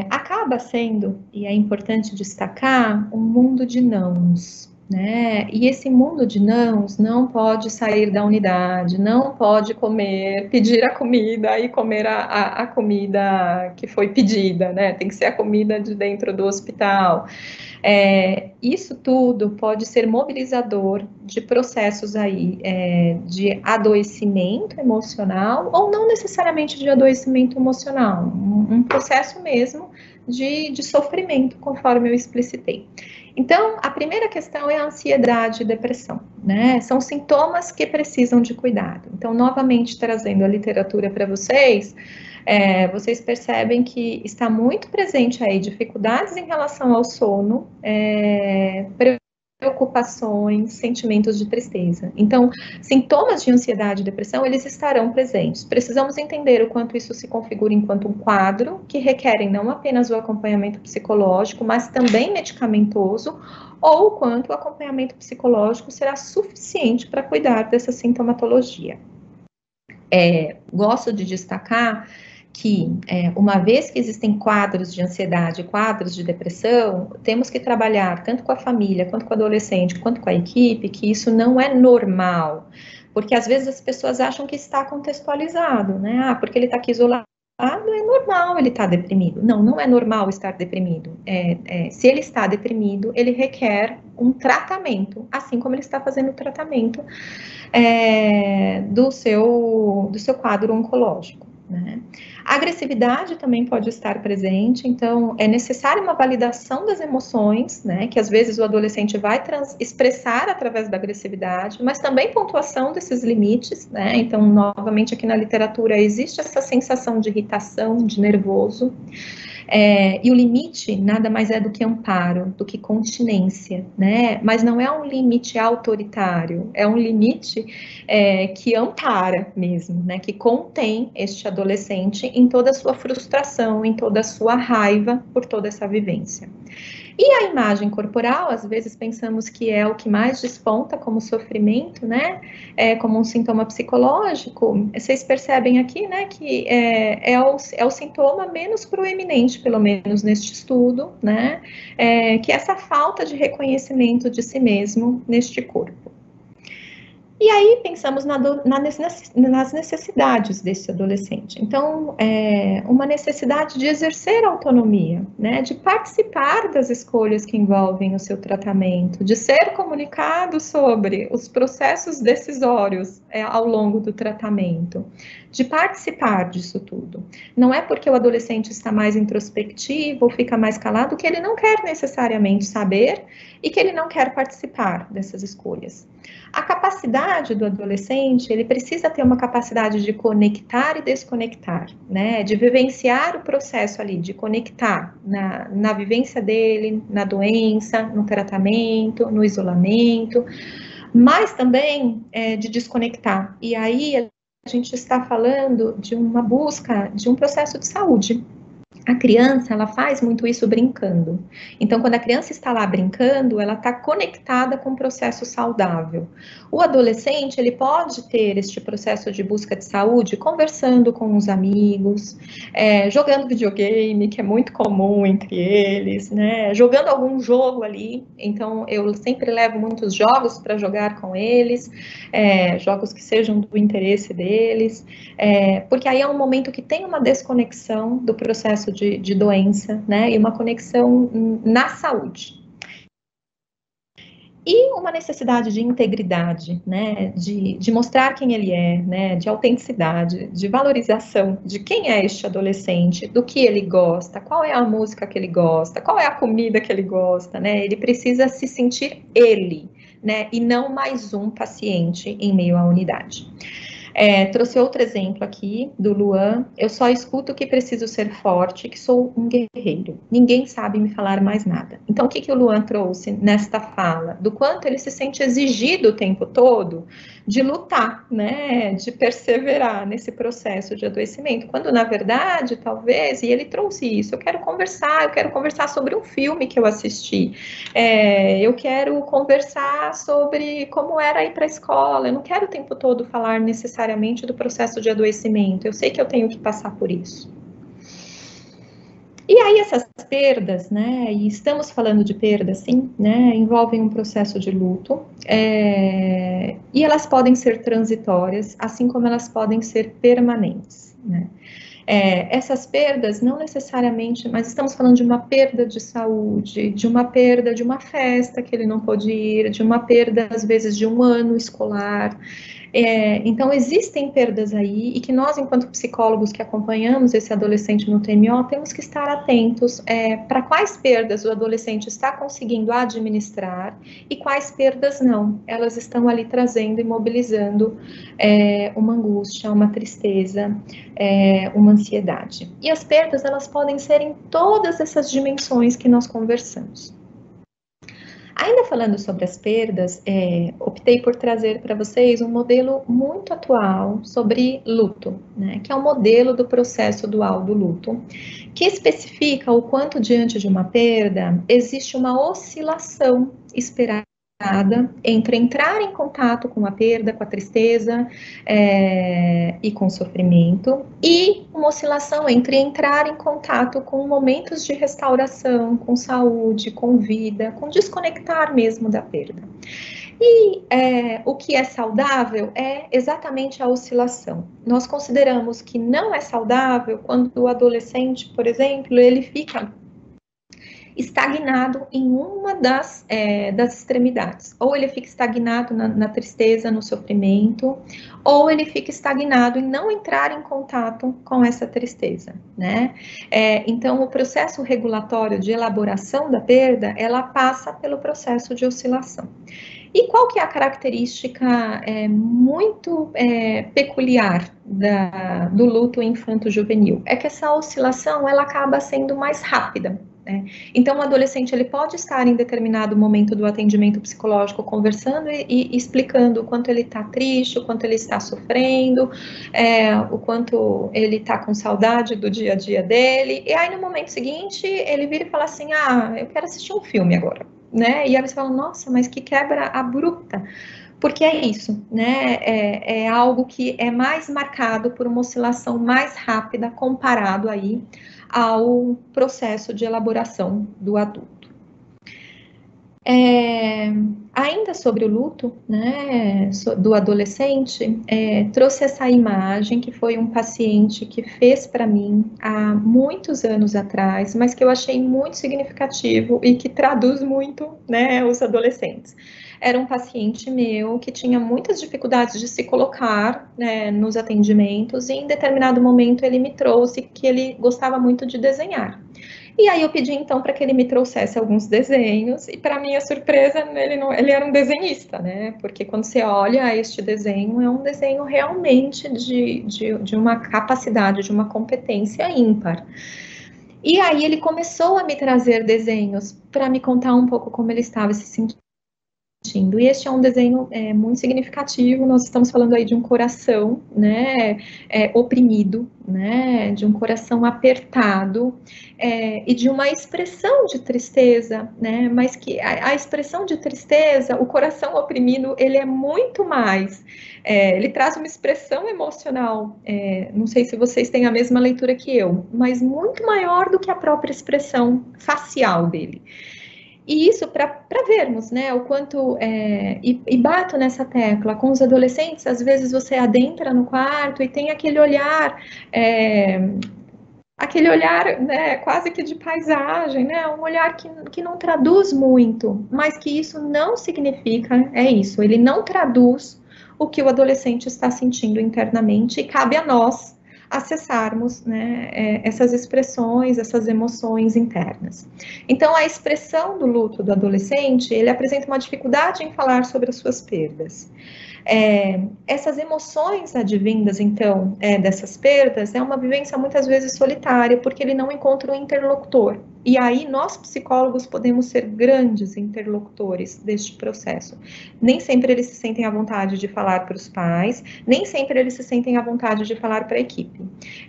Acaba sendo, e é importante destacar, um mundo de nãos. né? E esse mundo de nãos não pode sair da unidade, não pode comer, pedir a comida e comer a comida que foi pedida, né? Tem que ser a comida de dentro do hospital. Isso tudo pode ser mobilizador de processos aí de adoecimento emocional, ou não necessariamente de adoecimento emocional, um processo mesmo de sofrimento, conforme eu explicitei. Então, a primeira questão é a ansiedade e depressão, né? São sintomas que precisam de cuidado. Então, novamente, trazendo a literatura para vocês, vocês percebem que está muito presente aí dificuldades em relação ao sono, preocupações, sentimentos de tristeza. Então, sintomas de ansiedade e depressão, eles estarão presentes. Precisamos entender o quanto isso se configura enquanto um quadro, que requerem não apenas o acompanhamento psicológico, mas também medicamentoso, ou o quanto o acompanhamento psicológico será suficiente para cuidar dessa sintomatologia. Gosto de destacar que, uma vez que existem quadros de ansiedade, quadros de depressão, temos que trabalhar tanto com a família, quanto com o adolescente, quanto com a equipe, que isso não é normal, porque às vezes as pessoas acham que está contextualizado, né? Porque ele está aqui isolado, é normal ele estar deprimido. Não, não é normal estar deprimido. Se ele está deprimido, ele requer um tratamento, assim como ele está fazendo o tratamento do seu quadro oncológico, né? A agressividade também pode estar presente, então é necessária uma validação das emoções, né, que às vezes o adolescente vai expressar através da agressividade, mas também pontuação desses limites, né, então novamente aqui na literatura existe essa sensação de irritação, de nervoso, e o limite nada mais é do que amparo, do que continência, né? Mas não é um limite autoritário, é um limite que ampara mesmo, né? Que contém este adolescente em toda a sua frustração, em toda a sua raiva por toda essa vivência. E a imagem corporal, às vezes pensamos que é o que mais desponta como sofrimento, né? Como um sintoma psicológico. Vocês percebem aqui, né, que é o sintoma menos proeminente, pelo menos neste estudo, né? Que é essa falta de reconhecimento de si mesmo neste corpo. E aí pensamos nas necessidades desse adolescente. Então, uma necessidade de exercer autonomia, né, de participar das escolhas que envolvem o seu tratamento, de ser comunicado sobre os processos decisórios ao longo do tratamento, de participar disso tudo. Não é porque o adolescente está mais introspectivo ou fica mais calado que ele não quer necessariamente saber e que ele não quer participar dessas escolhas. A capacidade do adolescente, ele precisa ter uma capacidade de conectar e desconectar, né? De vivenciar o processo ali, de conectar na vivência dele, na doença, no tratamento, no isolamento, mas também de desconectar. E aí a gente está falando de uma busca de um processo de saúde. A criança, ela faz muito isso brincando. Então, quando a criança está lá brincando, ela está conectada com um processo saudável. O adolescente, ele pode ter este processo de busca de saúde conversando com os amigos, jogando videogame, que é muito comum entre eles, né? Jogando algum jogo ali. Então, eu sempre levo muitos jogos para jogar com eles, jogos que sejam do interesse deles, porque aí é um momento que tem uma desconexão do processo de doença, né, e uma conexão na saúde. E uma necessidade de integridade, né, de mostrar quem ele é, né, de autenticidade, de valorização de quem é este adolescente, do que ele gosta, qual é a música que ele gosta, qual é a comida que ele gosta, né, ele precisa se sentir ele, né, e não mais um paciente em meio à unidade. Trouxe outro exemplo aqui, do Luan. Eu só escuto que preciso ser forte, que sou um guerreiro. Ninguém sabe me falar mais nada. Então, o que o Luan trouxe nesta fala? Do quanto ele se sente exigido o tempo todo de lutar, né? De perseverar nesse processo de adoecimento. Quando, na verdade, talvez, e ele trouxe isso, eu quero conversar sobre um filme que eu assisti. Eu quero conversar sobre como era ir para a escola. Eu não quero o tempo todo falar necessariamente do processo de adoecimento. Eu sei que eu tenho que passar por isso. E aí essas perdas, né, e estamos falando de perdas, sim, né, envolvem um processo de luto, e elas podem ser transitórias, assim como elas podem ser permanentes, né. Essas perdas, não necessariamente, mas estamos falando de uma perda de saúde, de uma perda de uma festa que ele não pôde ir, de uma perda, às vezes, de um ano escolar. Então, existem perdas aí e que nós, enquanto psicólogos que acompanhamos esse adolescente no TMO, temos que estar atentos para quais perdas o adolescente está conseguindo administrar e quais perdas não. Elas estão ali trazendo e mobilizando uma angústia, uma tristeza, uma ansiedade. E as perdas, elas podem ser em todas essas dimensões que nós conversamos. Ainda falando sobre as perdas, optei por trazer para vocês um modelo muito atual sobre luto, né, que é o modelo do processo dual do luto, que especifica o quanto diante de uma perda existe uma oscilação esperada entre entrar em contato com a perda, com a tristeza e com o sofrimento, e uma oscilação entre entrar em contato com momentos de restauração, com saúde, com vida, com desconectar mesmo da perda. E o que é saudável é exatamente a oscilação. Nós consideramos que não é saudável quando o adolescente, por exemplo, ele fica estagnado em uma das extremidades. Ou ele fica estagnado na tristeza, no sofrimento, ou ele fica estagnado em não entrar em contato com essa tristeza, né? Então, o processo regulatório de elaboração da perda, ela passa pelo processo de oscilação. E qual que é a característica muito peculiar do luto infanto-juvenil? É que essa oscilação, ela acaba sendo mais rápida. Então, o adolescente ele pode estar em determinado momento do atendimento psicológico conversando e explicando o quanto ele está triste, o quanto ele está sofrendo, o quanto ele está com saudade do dia a dia dele, e aí no momento seguinte ele vira e fala assim, eu quero assistir um filme agora, né? E aí você fala, nossa, mas que quebra abrupta. Porque é isso, né? É algo que é mais marcado por uma oscilação mais rápida comparado aí ao processo de elaboração do adulto. Ainda sobre o luto, né, do adolescente, trouxe essa imagem que foi um paciente que fez para mim há muitos anos atrás, mas que eu achei muito significativo e que traduz muito, né, os adolescentes. Era um paciente meu que tinha muitas dificuldades de se colocar, né, nos atendimentos, e em determinado momento ele me trouxe que ele gostava muito de desenhar. E aí eu pedi então para que ele me trouxesse alguns desenhos, e para minha surpresa, ele era um desenhista, né? Porque quando você olha este desenho, é um desenho realmente de uma capacidade, de uma competência ímpar. E aí ele começou a me trazer desenhos para me contar um pouco como ele estava se sentindo. E este é um desenho muito significativo. Nós estamos falando aí de um coração, né, oprimido, né, de um coração apertado, e de uma expressão de tristeza, né, mas que a expressão de tristeza, o coração oprimido, ele é muito mais, ele traz uma expressão emocional, não sei se vocês têm a mesma leitura que eu, mas muito maior do que a própria expressão facial dele. E isso para vermos, né, o quanto, e bato nessa tecla, com os adolescentes, às vezes você adentra no quarto e tem aquele olhar, né, quase que de paisagem, né, um olhar que não traduz muito, mas que isso não significa, isso, ele não traduz o que o adolescente está sentindo internamente, e cabe a nós acessarmos, né, essas expressões, essas emoções internas. Então, a expressão do luto do adolescente, ele apresenta uma dificuldade em falar sobre as suas perdas. Essas emoções advindas, então, dessas perdas, é uma vivência muitas vezes solitária, porque ele não encontra um interlocutor. E aí, nós psicólogos podemos ser grandes interlocutores deste processo. Nem sempre eles se sentem à vontade de falar para os pais, nem sempre eles se sentem à vontade de falar para a equipe.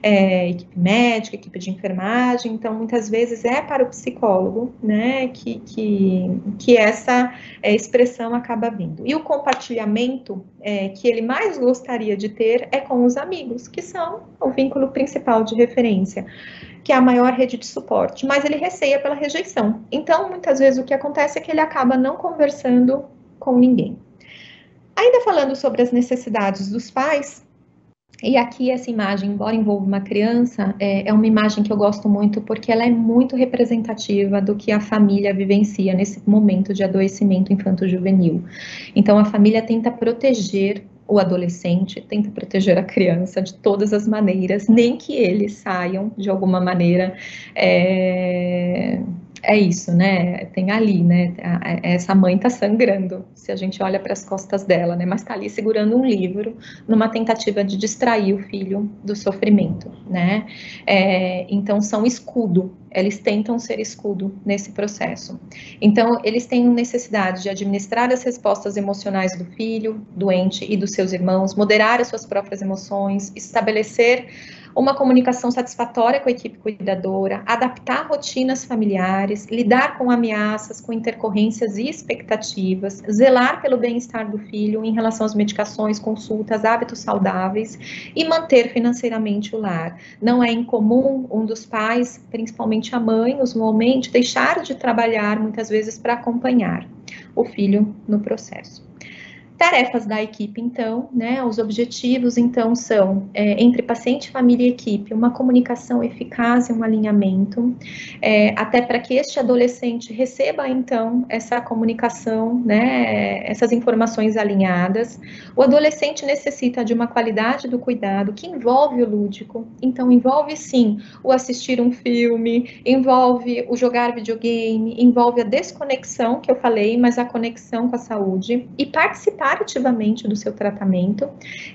Equipe médica, equipe de enfermagem, então, muitas vezes é para o psicólogo, né, que essa expressão acaba vindo. E o compartilhamento que ele mais gostaria de ter é com os amigos, que são o vínculo principal de referência. que é a maior rede de suporte, mas ele receia pela rejeição. Então, muitas vezes o que acontece é que ele acaba não conversando com ninguém. Ainda falando sobre as necessidades dos pais, e aqui essa imagem, embora envolva uma criança, é uma imagem que eu gosto muito porque ela é muito representativa do que a família vivencia nesse momento de adoecimento infanto-juvenil. Então, a família tenta proteger o adolescente, tenta proteger a criança de todas as maneiras, nem que eles saiam de alguma maneira. É isso, né? Tem ali, né? Essa mãe tá sangrando, se a gente olha para as costas dela, né? Mas tá ali segurando um livro, numa tentativa de distrair o filho do sofrimento, né? Então, são escudo, eles tentam ser escudo nesse processo. Então, eles têm necessidade de administrar as respostas emocionais do filho doente e dos seus irmãos, moderar as suas próprias emoções, estabelecer uma comunicação satisfatória com a equipe cuidadora, adaptar rotinas familiares, lidar com ameaças, com intercorrências e expectativas, zelar pelo bem-estar do filho em relação às medicações, consultas, hábitos saudáveis e manter financeiramente o lar. Não é incomum um dos pais, principalmente a mãe, usualmente, deixar de trabalhar muitas vezes para acompanhar o filho no processo. Tarefas da equipe, então, né, os objetivos, então, são, entre paciente, família e equipe, uma comunicação eficaz e um alinhamento, até para que este adolescente receba, então, essa comunicação, né, essas informações alinhadas. O adolescente necessita de uma qualidade do cuidado que envolve o lúdico, então, envolve, sim, o assistir um filme, envolve o jogar videogame, envolve a desconexão, que eu falei, mas a conexão com a saúde, e participar ativamente do seu tratamento,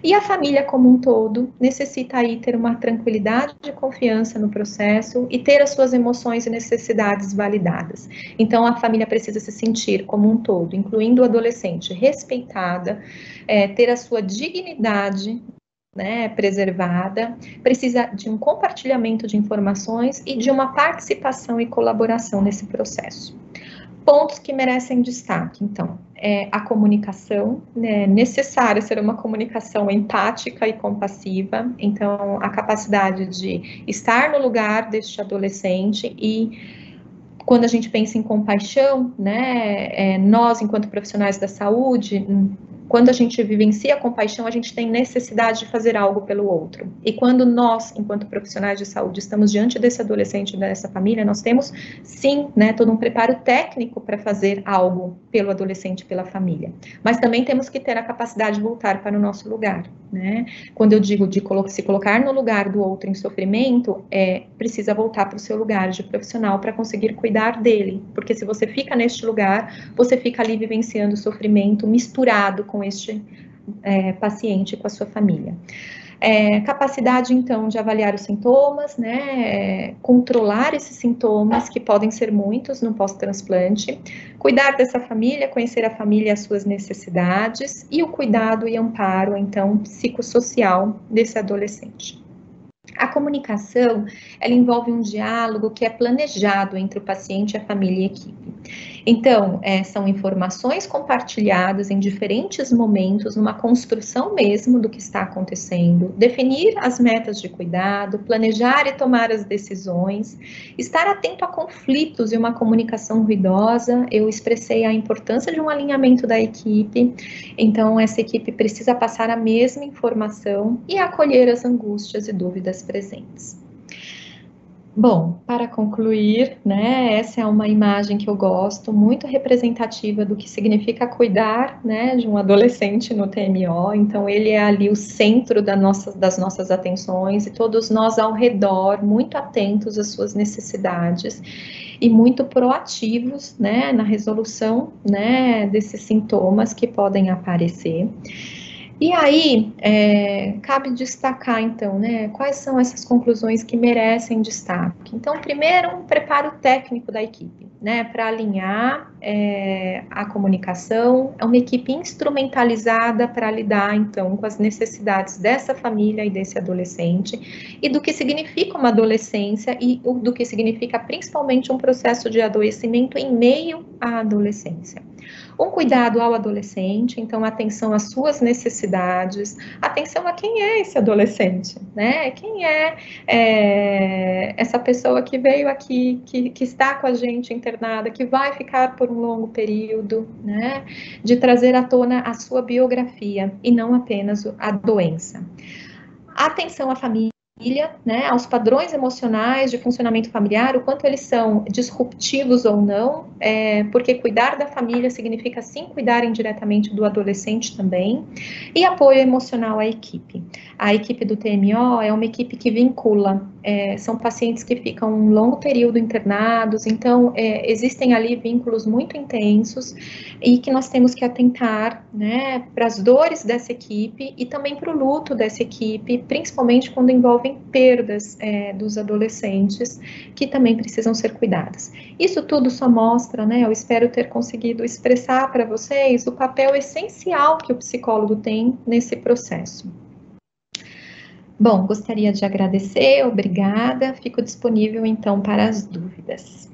e a família como um todo necessita aí ter uma tranquilidade de confiança no processo e ter as suas emoções e necessidades validadas. Então, a família precisa se sentir como um todo, incluindo o adolescente, respeitada, ter a sua dignidade, né, preservada, precisa de um compartilhamento de informações e de uma participação e colaboração nesse processo. Pontos que merecem destaque, então, a comunicação, né, necessária ser uma comunicação empática e compassiva, então, a capacidade de estar no lugar deste adolescente e, quando a gente pensa em compaixão, né, nós, enquanto profissionais da saúde, quando a gente vivencia a compaixão, a gente tem necessidade de fazer algo pelo outro. E quando nós, enquanto profissionais de saúde, estamos diante desse adolescente, dessa família, nós temos, sim, né, todo um preparo técnico para fazer algo pelo adolescente, pela família. Mas também temos que ter a capacidade de voltar para o nosso lugar, né? Quando eu digo de se colocar no lugar do outro em sofrimento, precisa voltar para o seu lugar de profissional para conseguir cuidar dele. Porque se você fica neste lugar, você fica ali vivenciando o sofrimento misturado com este paciente, com a sua família. Capacidade, então, de avaliar os sintomas, né, controlar esses sintomas, que podem ser muitos no pós-transplante, cuidar dessa família, conhecer a família e as suas necessidades, e o cuidado e amparo, então, psicossocial desse adolescente. A comunicação, ela envolve um diálogo que é planejado entre o paciente, a família e a equipe. Então, são informações compartilhadas em diferentes momentos, numa construção mesmo do que está acontecendo, definir as metas de cuidado, planejar e tomar as decisões, estar atento a conflitos e uma comunicação ruidosa. Eu expressei a importância de um alinhamento da equipe, então essa equipe precisa passar a mesma informação e acolher as angústias e dúvidas presentes. Bom, para concluir, né, essa é uma imagem que eu gosto, muito representativa do que significa cuidar, né, de um adolescente no TMO. Então, ele é ali o centro das nossas atenções e todos nós ao redor, muito atentos às suas necessidades e muito proativos, né, na resolução, né, desses sintomas que podem aparecer. E aí, cabe destacar, então, né, quais são essas conclusões que merecem destaque. Então, primeiro, um preparo técnico da equipe, né, para alinhar a comunicação, é uma equipe instrumentalizada para lidar, então, com as necessidades dessa família e desse adolescente, e do que significa uma adolescência, e do que significa, principalmente, um processo de adoecimento em meio à adolescência. Um cuidado ao adolescente, então atenção às suas necessidades, atenção a quem é esse adolescente, né? Quem é essa pessoa que veio aqui, que está com a gente internada, que vai ficar por um longo período, né? De trazer à tona a sua biografia e não apenas a doença. Atenção à família, né, aos padrões emocionais de funcionamento familiar, o quanto eles são disruptivos ou não, porque cuidar da família significa sim cuidar indiretamente do adolescente também, e apoio emocional à equipe. A equipe do TMO é uma equipe que vincula, são pacientes que ficam um longo período internados, então existem ali vínculos muito intensos e que nós temos que atentar, né, para as dores dessa equipe e também para o luto dessa equipe, principalmente quando envolvem perdas dos adolescentes, que também precisam ser cuidadas. Isso tudo só mostra, né, eu espero ter conseguido expressar para vocês o papel essencial que o psicólogo tem nesse processo. Bom, gostaria de agradecer, obrigada, fico disponível então para as dúvidas.